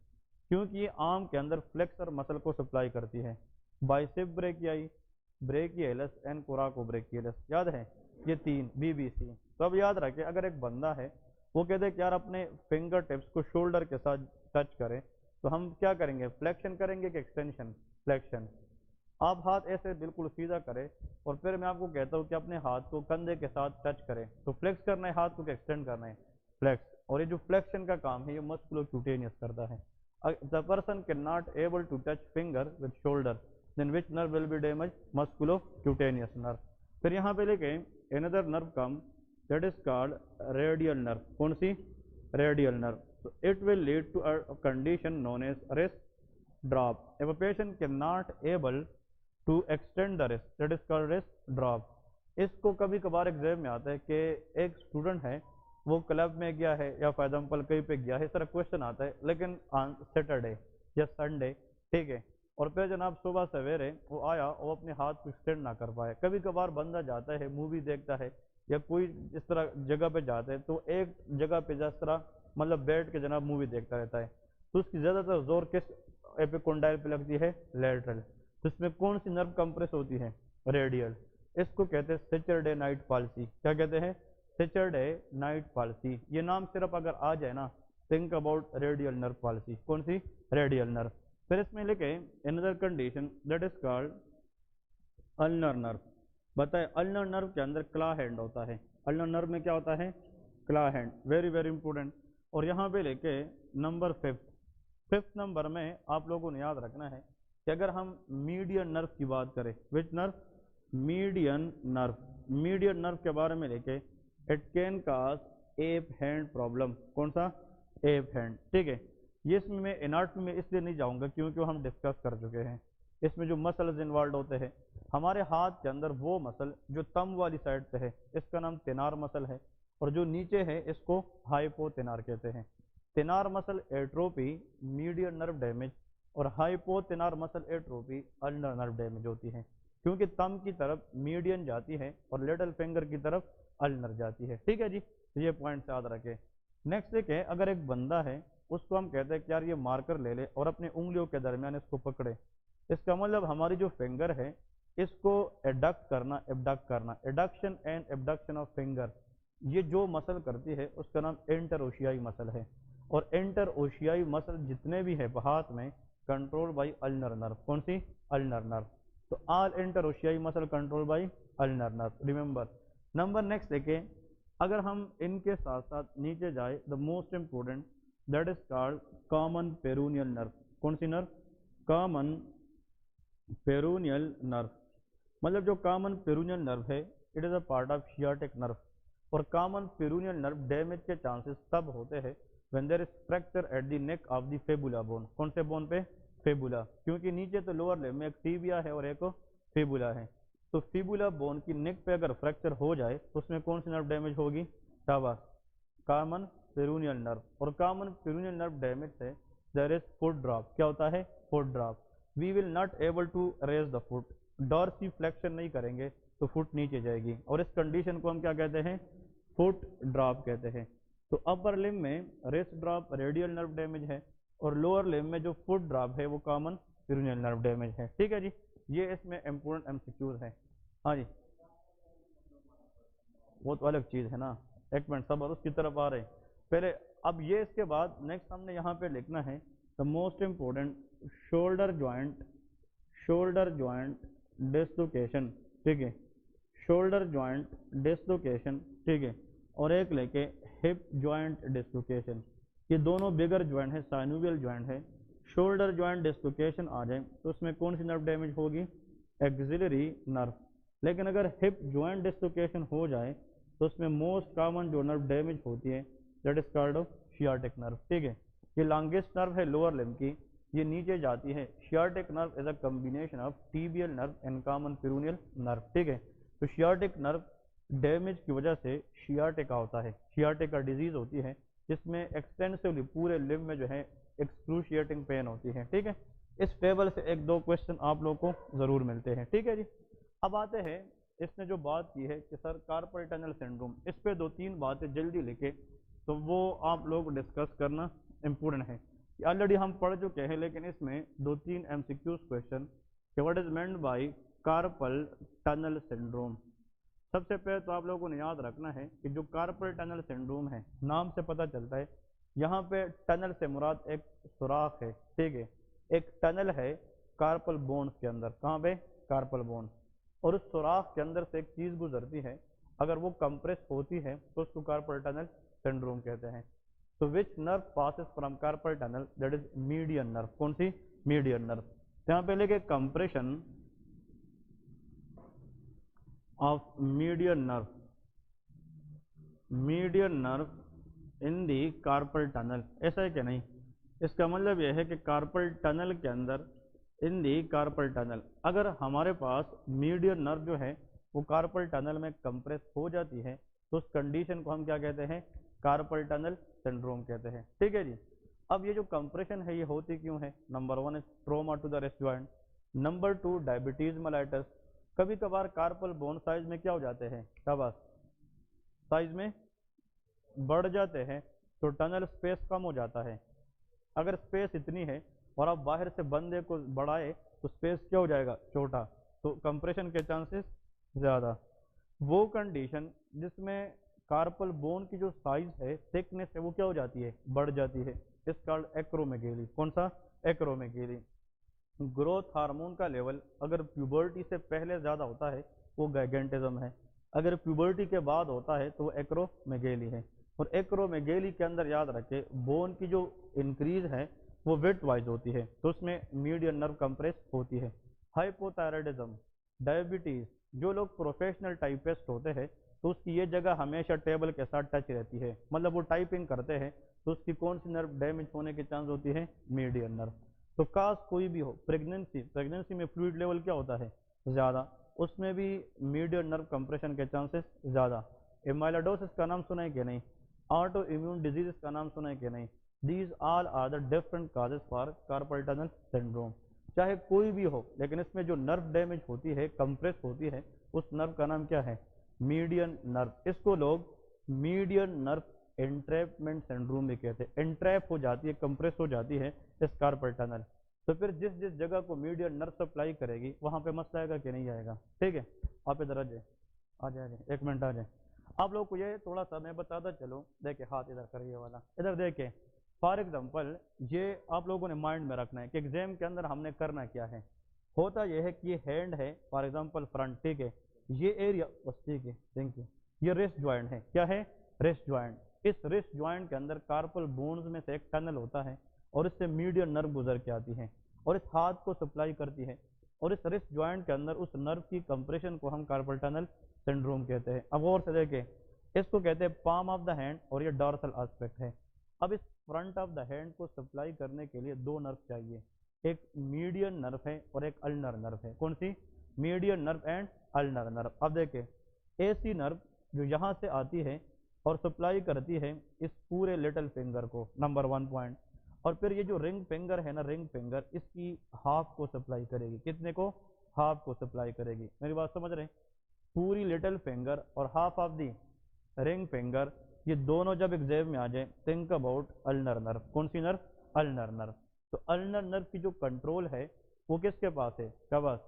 क्योंकि ये आर्म के अंदर फ्लेक्सर मसल को सप्लाई करती है। Bicep brachii, brachialis and coracobrachialis. याद है? ये 3 बीबीसी। तो अब याद रखें, अगर एक बंदा है वो कहते हैं कि यार अपने फिंगर टिप्स को शोल्डर के साथ टच करें, तो हम क्या करेंगे? फ्लेक्शन करेंगे कि एक्सटेंशन? फ्लेक्शन। आप हाथ ऐसे बिल्कुल सीधा करें और फिर मैं आपको कहता हूँ कि अपने हाथ को कंधे के साथ टच करें। तो फ्लेक्स करना है हाथ को कि एक्सटेंड करना है, फ्लेक्स। और ये जो फ्लेक्शन का काम है ये मस्कुलोक्यूटेनियस करता है। The person can not able to touch finger with shoulder, then which nerve will be damage? Musculocutaneous nerve. फिर यहाँ पे लेके another nerve comes, that is called radial nerve। कौन सी? radial nerve। So it will lead to a condition known as wrist drop। If a patient cannot able to extend the wrist, that is called wrist drop। इसको कभी कभार exam में आता है कि एक student है वो क्लब में गया है या फॉर एग्जाम्पल कहीं पे गया है, इस तरह क्वेश्चन आता है, लेकिन सैटरडे या संडे, ठीक है, और फिर जनाब सुबह सवेरे वो आया वो अपने हाथ को एक्सटेंड ना कर पाए। कभी कभार बंदा जाता है मूवी देखता है या कोई इस तरह जगह पे जाता है तो एक जगह पे जिस तरह मतलब बैठ के जनाब मूवी देखता रहता है, तो उसकी ज़्यादातर जोर किस एपिकोंडाइल पे लगती है? लैटरल। तो इसमें कौन सी नर्व कंप्रेस होती है? रेडियल। इसको कहते हैं सैटरडे नाइट पॉलिसी। क्या कहते हैं? Saturday night palsy. ये नाम सिर्फ अगर आ जाए ना, think about radial nerve palsy. कौन सी? Radial nerve. फिर इसमें लिखे another condition that is called ulnar nerve. बताए अल्नर नर्व के अंदर क्ला हैंड होता है। अल्नर नर्व में क्या होता है? क्ला हैंड। Very very important. और यहाँ पे लेके नंबर फिफ्थ नंबर में आप लोगों ने याद रखना है कि अगर हम मीडियन नर्व की बात करें, which nerve? Median nerve. Median nerve के बारे में लेके it can cause app hand problem. कौन सा? एप हैंड, ठीक है। ये इसमें मैं एनाटॉमी में इसलिए नहीं जाऊंगा क्योंकि हम डिस्कस कर चुके हैं। इसमें जो मसल्स इन्वॉल्व होते हैं, हमारे हाथ के अंदर वो मसल जो तम वाली साइड पे है इसका नाम तेनार मसल है, और जो नीचे है इसको हाइपोतेनार कहते हैं। Thenar muscle atrophy median nerve damage और hypothenar muscle atrophy ulnar nerve damage होती है, क्योंकि तम की तरफ मीडियन जाती है और लिटिल फिंगर की तरफ अल्नर जाती है। ठीक है जी, तो ये पॉइंट याद रखें। नेक्स्ट देखें, अगर एक बंदा है उसको हम कहते हैं कि यार ये मार्कर ले ले और अपने उंगलियों के दरमियान इसको पकड़े। इसका मतलब हमारी जो फिंगर है इसको एडक्ट करना, एबडक्ट करना, adduction and abduction of finger, ये जो मसल करती है उसका नाम इंटर ओशियाई मसल है। और इंटर ओशियाई मसल जितने भी है हाथ में कंट्रोल बाई अल्नर नर्व। कौन सी? Ulnar nerve. तो all interossei muscle control by ulnar nerve, remember. Number next देखें, अगर हम इनके साथ साथ नीचे जाए, the most important that is called common peroneal nerve. कौन सी नर्व? Common peroneal nerve. मतलब जो कॉमन पेरूनियल नर्व है it is a part of sciatic nerve. और कॉमन पेरूनियल नर्व डैमेज के चांसेस तब होते हैं when there is fracture at the neck of the fabula bone. कौन से बोन पे? फेबुला। क्योंकि नीचे तो लोअर लिम्ब में एक टिबिया है और एक फेबुला है। तो फिबुला बोन की नेक पे अगर फ्रैक्चर हो जाए तो उसमें कौन सी नर्व डैमेज होगी? शाबाश, कॉमन पेरूनियल नर्व। और कॉमन पेरूनियल नर्व डैमेज से देयर इज फुट ड्रॉप। क्या होता है? Foot drop. We will not able to raise the foot, dorsiflexion नहीं करेंगे तो फुट नीचे जाएगी, और इस कंडीशन को हम क्या कहते हैं? फुट ड्रॉप कहते हैं। तो अपर लिम्ब में rest drop radial nerve damage है, और लोअर लिम्ब में जो फुट ड्रॉप है वो कॉमन पेरूनियल नर्व डैमेज है। ठीक है जी, ये इसमें इंपोर्टेंट एमसीक्यूज है। हाँ जी, वो तो अलग चीज़ है ना, एक मिनट सब और उसकी तरफ आ रहे हैं पहले। अब ये इसके बाद नेक्स्ट हमने यहाँ पे लिखना है the most important shoulder joint, shoulder joint dislocation. ठीक है, शोल्डर ज्वाइंट डिसलोकेशन, ठीक है। और एक लेके हिप ज्वाइंट डिसलोकेशन। ये दोनों बिगर ज्वाइंट है, साइनोवियल ज्वाइंट है। शोल्डर ज्वाइंट डिसलोकेशन आ जाए तो उसमें कौन सी नर्व डैमेज होगी? Axillary nerve. लेकिन अगर हिप ज्वाइंट डिसलोकेशन हो जाए तो उसमें मोस्ट कॉमन जो नर्व डैमेज होती है that is called sciatic nerve. ठीक है, ये लॉन्गेस्ट नर्व है लोअर लिम्ब की, ये नीचे जाती है। Sciatic nerve is a combination of tibial nerve and common peroneal nerve. ठीक है, तो सियाटिक नर्व डैमेज की वजह से सियाटिका होता है, सियाटिका डिजीज होती है जिसमें एक्सटेंसिवली पूरे लिम्ब में जो है एक्सक्रूशिएटिंग पेन होती है। ठीक है, इस टेबल से एक दो क्वेश्चन आप लोगों को जरूर मिलते हैं। ठीक है जी, अब आते हैं, इसने जो बात की है कि सर कार्पल टनल सिंड्रोम, इस पे दो तीन बातें जल्दी लिखे तो वो आप लोग डिस्कस करना इम्पोर्टेंट है। ऑलरेडी हम पढ़ चुके हैं लेकिन इसमें दो तीन एमसीक्यूज क्वेश्चन कि what is meant bye carpel tunnel syndrome. सबसे पहले तो आप लोगों ने याद रखना है कि जो कार्पल टनल सिंड्रोम है, नाम से पता चलता है, यहाँ पे टनल से मुराद एक सुराख है। ठीक है, एक टनल है, कार्पल बोन्स के अंदर, कहाँ पे, कार्पल बोन्स, और उस सुराख के अंदर से एक चीज गुजरती है, अगर वो कंप्रेस होती है तो उसको कार्पल टनल सिंड्रोम कहते हैं। तो which nerve passes from carpal tunnel, that is median nerve, कौन सी, मीडियन नर्व। यहाँ पे लेके compression of median nerve, median nerve in the carpal tunnel, ऐसा है कि नहीं, इसका मतलब यह है कि कार्पल टनल के अंदर, इन दी कार्पल टनल, अगर हमारे पास मीडियन नर्व जो है वो कार्पल टनल में कंप्रेस हो जाती है तो उस कंडीशन को हम क्या कहते हैं, कार्पल टनल सिंड्रोम कहते हैं। ठीक है जी। अब ये जो कंप्रेशन है ये होती क्यों है, नंबर 1 है trauma to the wrist joint, number 2 diabetes mellitus, कभी कभार कार्पल बोन साइज में क्या हो जाते हैं, शाबाश, साइज में बढ़ जाते हैं तो टनल स्पेस कम हो जाता है। अगर स्पेस इतनी है और आप बाहर से बंदे को बढ़ाए तो स्पेस क्या हो जाएगा, छोटा, तो कंप्रेशन के चांसेस ज़्यादा। वो कंडीशन जिसमें कार्पल बोन की जो साइज है, थिकनेस है, वो क्या हो जाती है, बढ़ जाती है, इस कॉल्ड एक्रोमेगेली। कौन सा, एक्रोमेगेली। ग्रोथ हार्मोन का लेवल अगर प्यूबर्टी से पहले ज़्यादा होता है वो गैगेंटिज्म है, अगर प्यूबर्टी के बाद होता है तो वो एक्रोमेगेली है। और एक्रोमेगेली के अंदर याद रखें बोन की जो इंक्रीज है वो विड्थ वाइज होती है, तो उसमें मीडियन नर्व कंप्रेस होती है। हाइपोथायराइडिज्म, डायबिटीज, जो लोग प्रोफेशनल टाइपिस्ट होते हैं तो उसकी ये जगह हमेशा टेबल के साथ टच रहती है, मतलब वो टाइपिंग करते हैं तो उसकी कौन सी नर्व डैमेज होने की चांस होती है, मीडियन नर्व। तो काश कोई भी हो, प्रेगनेंसी, प्रेगनेंसी में फ्लूइड लेवल क्या होता है, ज़्यादा, उसमें भी मीडियन नर्व कंप्रेशन के चांसेस ज़्यादा। एमाइलोइडोसिस का नाम सुना है कि नहीं, ऑटो इम्यून डिजीज का नाम सुना है कि नहीं, these all are the different causes for carpal tunnel syndrome. चाहे कोई भी हो लेकिन इसमें जो नर्व डैमेज होती है, कंप्रेस होती है, उस नर्व का नाम क्या है, मीडियन नर्व। इसको लोग मीडियन नर्व एंट्रैपमेंट सिंड्रोम भी कहते हैं, एंट्रैप हो जाती है, कंप्रेस हो जाती है इस कार्पल टनल। तो फिर जिस जिस जगह को मीडियन नर्व सप्लाई करेगी वहां पे मसला आएगा कि नहीं आएगा। ठीक है, आप इधर आ जाए, आ जाए, एक मिनट आ जाए। आप लोग को ये थोड़ा सा मैं बताता चलो, देखे हाथ इधर करिए वाला, इधर देखे। फॉर एग्जाम्पल ये आप लोगों ने माइंड में रखना है कि एग्जाम के अंदर हमने करना क्या है। होता यह है कि ये हैंड है, फॉर एग्जाम्पल फ्रंट, ठीक है, ये एरिया, बस ठीक है, थैंक यू, ये रिस्ट ज्वाइंट है, क्या है, रिस्ट ज्वाइंट। इस रिस्ट ज्वाइंट के अंदर कार्पल बोन्स में से एक टनल होता है और इससे मीडियन नर्व गुजर के आती है और इस हाथ को सप्लाई करती है, और इस रिस्ट ज्वाइंट के अंदर उस नर्व की कंप्रेशन को हम कार्पल टनल सिंड्रोम कहते हैं। अब और से देखें, इसको कहते हैं पाम ऑफ द हैंड और ये डॉर्सल एस्पेक्ट है। अब इस फ्रंट ऑफ द हैंड को सप्लाई करने के लिए दो नर्व चाहिए, एक मीडियन नर्व है और एक अल्नर नर्व है। कौन सी, median nerve and ulnar nerve. अब देखें, एसी नर्व जो यहाँ से आती है और सप्लाई करती है इस पूरे लिटिल फिंगर को, नंबर 1 पॉइंट, और फिर ये जो रिंग फिंगर है ना, रिंग फिंगर, इसकी हाफ को सप्लाई करेगी, कितने को, हाफ को सप्लाई करेगी। मेरी बात समझ रहे हैं, पूरी लिटिल फिंगर और half of the ring finger, ये दोनों जब एग्जाम में आ जाए, थिंक अबाउट अल्नर नर्व। कौन सी नर्व, अल्नर नर्व। तो अल्नर नर्व की जो कंट्रोल है वो किसके पास है, क्या पास,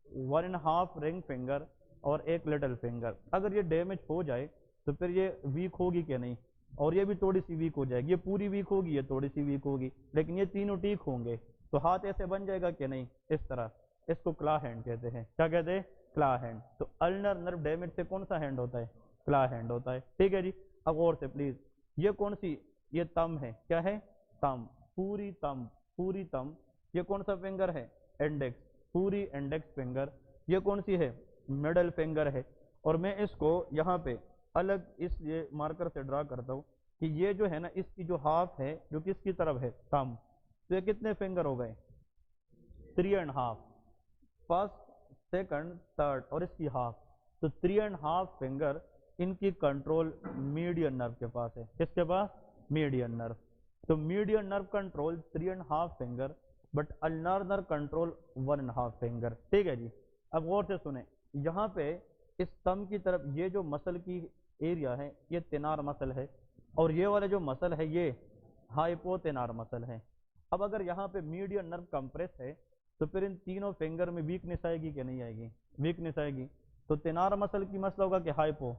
1.5 रिंग फिंगर और एक लिटिल फिंगर। अगर ये डैमेज हो जाए तो फिर ये वीक होगी कि नहीं, और ये भी थोड़ी सी वीक हो जाएगी, ये पूरी वीक होगी, ये थोड़ी सी वीक होगी, लेकिन ये तीनों ठीक होंगे तो हाथ ऐसे बन जाएगा कि नहीं, इस तरह। इसको क्ला हैंड कहते हैं, क्या कहते हैं, क्ला हैंड। तो अल्नर नर्व डैमेज से कौन सा हैंड होता है, क्ला हैंड होता है। ठीक है जी। अब और से प्लीज, ये कौन सी, ये तम है, क्या है, तम, पूरी तम, पूरी तम। ये कौन सा फिंगर है, इंडेक्स, पूरी इंडेक्स फिंगर। ये कौन सी है, मिडल फिंगर है। और मैं इसको यहाँ पे अलग इसलिए मार्कर से ड्रा करता हूँ कि ये जो है ना, इसकी जो हाफ है जो किसकी तरफ है, थंब, तो ये कितने फिंगर हो गए, 3.5, फर्स्ट सेकंड थर्ड, और इसकी हाफ, तो 3.5 फिंगर, इनकी कंट्रोल मीडियन नर्व के पास है। किसके पास, मीडियन नर्व। तो median nerve control 3.5 finger, but ulnar nerve control 1.5 finger. ठीक है जी। अब गौर से सुने, यहाँ पे इस थंब की तरफ ये जो मसल की एरिया है ये तेनार मसल है, और ये वाला जो मसल है ये हाइपोतेनार मसल है। अब अगर यहाँ पे मीडियन नर्व कंप्रेस है तो फिर इन तीनों फिंगर में वीकनेस आएगी कि नहीं आएगी, वीकनेस आएगी। तो तेनार मसल की मसला होगा कि हाइपो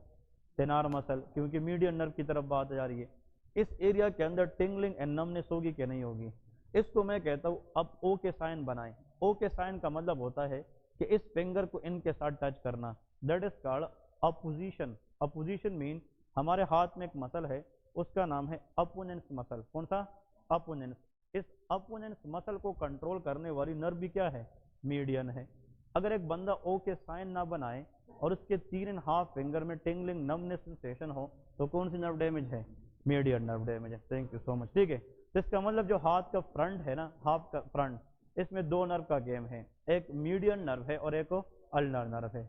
तेनार मसल, क्योंकि मीडियन नर्व की तरफ बात जा रही है। इस एरिया के अंदर टिंगलिंग एंड नमनेस होगी कि नहीं होगी। इसको मैं कहता हूँ अब ओ के साइन बनाएं, ओ के साइन का मतलब होता है कि इस फिंगर को इनके साथ टच करना, that is called opposition. Opposition mean हमारे हाथ में एक मसल है, उसका नाम है अपोनेंस मसल। कौन सा? अपोनेंस। इस अपोनेंस मसल को कंट्रोल करने वाली नर्व भी क्या है? मीडियन है। अगर एक बंदा ओ के साइन ना बनाए और उसके 3.5 फिंगर में टिंगलिंग नमनेस सेंसेशन हो तो कौन सी नर्व डैमेज है? मीडियन नर्व डैमेज है। Thank you so much. ठीक है, तो इसका मतलब जो हाथ का फ्रंट है ना, हाथ का फ्रंट, इसमें दो नर्व का गेम है, एक मीडियन नर्व है और एक अल्नर नर्व है।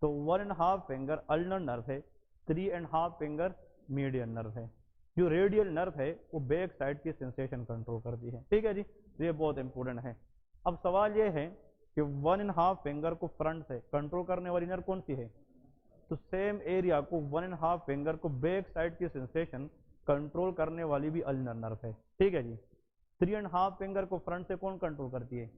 तो 1.5 फिंगर अल्नर नर्व है, 3.5 फिंगर मीडियन नर्व है। जो रेडियल नर्व है वो बैक साइड की सेंसेशन कंट्रोल करती है। ठीक है जी, ये बहुत इंपॉर्टेंट है। अब सवाल ये है कि 1.5 फिंगर को फ्रंट से कंट्रोल करने वाली नर्व कौन सी है? तो सेम एरिया को 1.5 फिंगर को बैक साइड की सेंसेशन कंट्रोल करने वाली भी अल्नर नर्व है। ठीक है जी। 3.5 फिंगर को फ्रंट से कौन कंट्रोल करती है?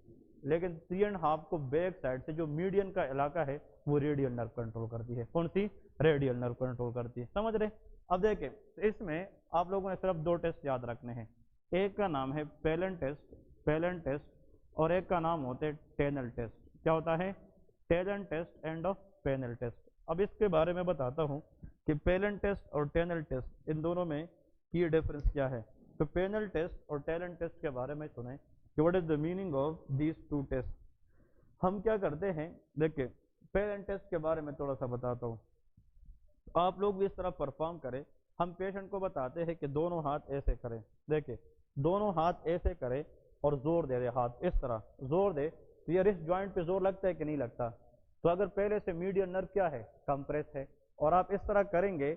लेकिन 3.5 को बैक साइड से जो मीडियन का इलाका है वो रेडियल नर्व कंट्रोल करती है। कौन सी? रेडियल नर्व कंट्रोल करती है। समझ रहे? अब देखें, इसमें आप लोगों ने सिर्फ दो टेस्ट याद रखने हैं, एक का नाम है पेलन टेस्ट, पेलन टेस्ट, और एक का नाम होता है टेनल टेस्ट। क्या होता है? Tollen test and panel test. अब इसके बारे में बताता हूँ कि पेलन टेस्ट और टेनल टेस्ट इन दोनों में की डिफरेंस क्या है। तो पेनल टेस्ट और टेलन टेस्ट के बारे में सुने कि what is the meaning of these two test. हम क्या करते हैं, देखिए पेलन टेस्ट के बारे में थोड़ा सा बताता हूँ, आप लोग भी इस तरह परफॉर्म करें। हम पेशेंट को बताते हैं कि दोनों हाथ ऐसे करें, देखिए दोनों हाथ ऐसे करें और जोर दे दे, हाथ इस तरह जोर दे, तो ये रिस्ट जॉइंट पे जोर लगता है कि नहीं लगता? तो अगर पहले से मीडियन नर्व क्या है? कंप्रेस है, और आप इस तरह करेंगे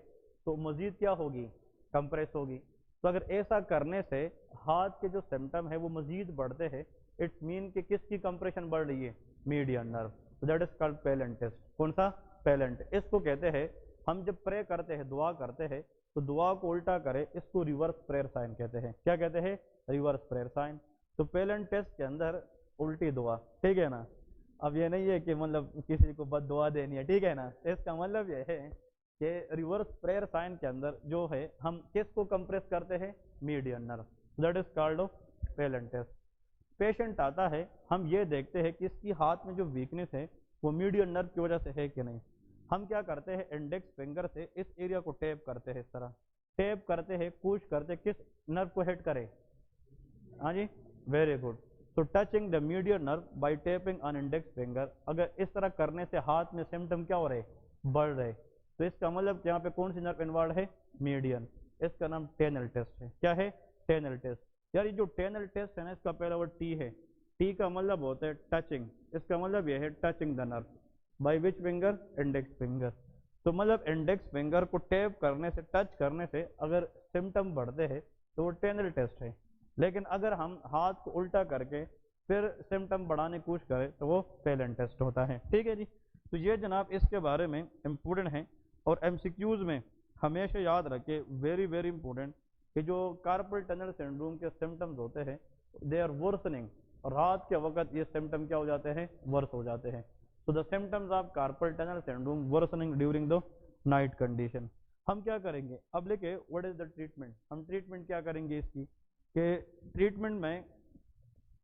तो मजीद क्या होगी? कंप्रेस होगी। तो अगर ऐसा करने से हाथ के जो सिम्टम है वो मजीद बढ़ते हैं, इट्स मीन कि किसकी कंप्रेशन बढ़ रही है? Median nerve. तो that is called Phalen test. कौन सा? Phalen test. इसको कहते हैं, हम जब प्रे करते हैं, दुआ करते हैं, तो दुआ को उल्टा करे, इसको रिवर्स प्रेयर साइन कहते हैं। क्या कहते हैं? Reverse prayer sign. तो पेलन टेस्ट के अंदर उल्टी दुआ, ठीक है ना? अब ये नहीं है कि मतलब किसी को बद दुआ देनी है, ठीक है ना? इसका मतलब ये है कि रिवर्स प्रेयर साइन के अंदर जो है हम किसको कंप्रेस करते हैं? Median nerve. That is called Phalen test. Patient आता है, हम ये देखते हैं कि इसकी हाथ में जो वीकनेस है वो मीडियन नर्व की वजह से है कि नहीं। हम क्या करते हैं, इंडेक्स फिंगर से इस एरिया को टैप करते हैं, इस तरह टैप करते हैं, पुश करते, किस नर्व को हिट करे? हाँ जी, वेरी गुड। तो touching the median nerve bye tapping on index finger, अगर इस तरह करने से हाथ में सिम्टम क्या हो रहे? बढ़ रहे। तो इसका मतलब यहाँ पे कौन सी नर्व इन्वॉल्व है? मीडियन। इसका नाम टेनल टेस्ट है। क्या है? टेनल टेस्ट। यार ये जो टेनल टेस्ट है ना, इसका पहला वर्ड टी है, टी का मतलब होता है टचिंग, इसका मतलब यह है touching the nerve by which finger? Index finger. तो मतलब इंडेक्स फिंगर को टैप करने से, टच करने से अगर सिम्टम बढ़ते हैं तो वो टेनल टेस्ट है। लेकिन अगर हम हाथ को उल्टा करके फिर सिम्टम बढ़ाने की कोशिश करें तो वो पेलन टेस्ट होता है। ठीक है जी। तो ये जनाब इसके बारे में इम्पोर्टेंट है, और एमसीक्यूज में हमेशा याद रखें, वेरी वेरी इंपॉर्टेंट, कि जो कार्पल टनल सिंड्रोम के सिम्टम्स होते हैं दे आर वर्सनिंग, और रात के वक्त ये सिम्टम क्या हो जाते हैं? वर्स हो जाते हैं। तो the symptoms of carpel tunnel syndrome worsening during the night condition. हम क्या करेंगे अब, लेके व्हाट इज द ट्रीटमेंट, हम ट्रीटमेंट क्या करेंगे इसकी, कि ट्रीटमेंट में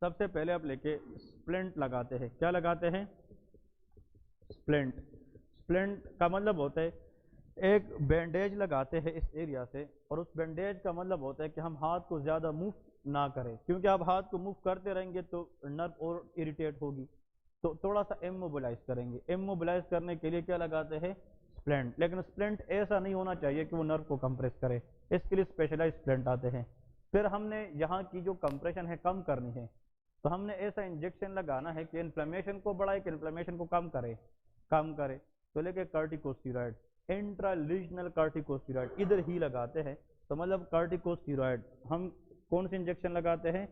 सबसे पहले आप लेके स्प्लिंट लगाते हैं। क्या लगाते हैं? स्प्लिंट। स्प्लिंट का मतलब होता है एक बैंडेज लगाते हैं इस एरिया से, और उस बैंडेज का मतलब होता है कि हम हाथ को ज़्यादा मूव ना करें, क्योंकि आप हाथ को मूव करते रहेंगे तो नर्व और इरिटेट होगी, तो थोड़ा सा इमोबिलाइज करेंगे। इमोबिलाइज करने के लिए क्या लगाते हैं? स्प्लिंट। लेकिन स्प्लिंट ऐसा नहीं होना चाहिए कि वो नर्व को कंप्रेस करे, इसके लिए स्पेशलाइज स्प्लिंट आते हैं। फिर हमने यहाँ की जो कंप्रेशन है कम करनी है, तो हमने ऐसा इंजेक्शन लगाना है कि इन्फ्लेमेशन को बढ़ाए कि इन्फ्लेमेशन को कम करे, कम करे। तो लेके कार्टिकोस्टेरॉइड, इंट्रालीजनल कार्टिकोस्टेरॉइड इधर ही लगाते हैं। तो मतलब कार्टिकोस्टेरॉइड, हम कौन से इंजेक्शन लगाते हैं?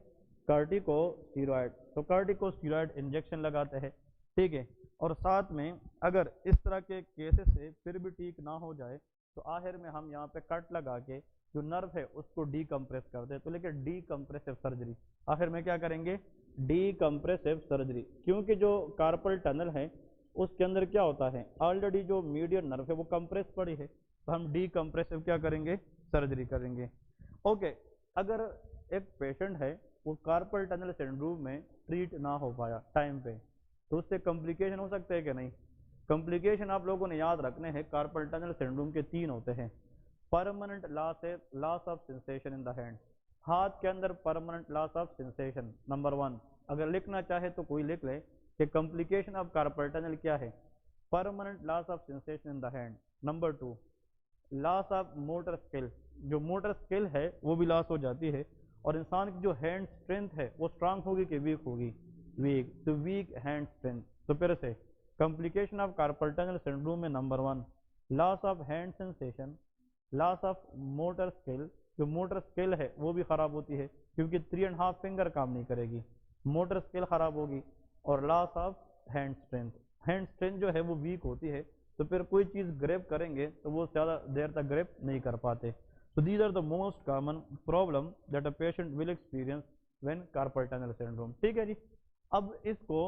कार्टिकोस्टेरॉइड। तो कार्टिकोस्टेरॉइड इंजेक्शन लगाते हैं, ठीक है। और साथ में अगर इस तरह के केसेस से फिर भी ठीक ना हो जाए तो आखिर में हम यहाँ पे कट लगा के जो नर्व है उसको डीकम्प्रेस कर दे, तो लेकिन डीकम्प्रेसिव सर्जरी। आखिर में क्या करेंगे? डीकम्प्रेसिव सर्जरी, क्योंकि जो कार्पल टनल है उसके अंदर क्या होता है, ऑलरेडी जो मीडियन नर्व है वो कंप्रेस पड़ी है, तो हम डीकम्प्रेसिव क्या करेंगे? सर्जरी करेंगे। ओके, अगर एक पेशेंट है وہ کارپل ٹنل سنڈروم میں ٹریٹ نہ ہو پایا ٹائم پہ، تو اس سے کمپلیکیشن ہو سکتے ہیں کہ نہیں؟ کمپلیکیشن آپ لوگوں نے یاد رکھنے ہیں، کارپل ٹنل سنڈروم کے 3 ہوتے ہیں۔ Permanent loss of sensation in the hand, ہاتھ کے اندر permanent loss of sensation, number 1۔ اگر لکھنا چاہے تو کوئی لکھ لے کہ کمپلیکیشن آف کارپل ٹنل کیا ہے؟ Permanent loss of sensation in the hand. Number 2، loss of motor skill, جو موٹر اسکل ہے وہ بھی لاس ہو جاتی ہے، اور انسان کی جو ہینڈ اسٹرینتھ ہے وہ اسٹرانگ ہوگی کہ ویک ہوگی؟ ویک، تو ویک ہینڈ اسٹرینتھ۔ تو پھر سے complication of carpal tunnel syndrome میں number 1 loss of hand sensation, loss of motor skill, جو موٹر اسکل ہے وہ بھی خراب ہوتی ہے کیونکہ 3.5 فنگر کام نہیں کرے گی، موٹر اسکل خراب ہوگی، اور loss of hand strength, hand strength جو ہے وہ ویک ہوتی ہے، تو پھر کوئی چیز گریپ کریں گے تو وہ زیادہ دیر تک گریپ نہیں کر پاتے۔ So these are the most common problem that a patient will experience when carpal tunnel syndrome۔ ٹھیک ہے جی، اب اس کو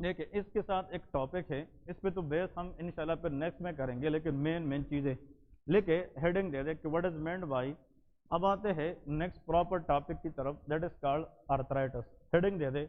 دیکھیں، اس کے ساتھ ایک ٹاپک ہے، اس پہ تو بیس ہم انشاءاللہ پھر نیکسٹ میں کریں گے، لیکن مین چیزیں لکھے، ہیڈنگ دے دے کہ what is meant by۔ اب آتے ہیں نیکسٹ پراپر ٹاپک کی طرف، that is called arthritis, heading they they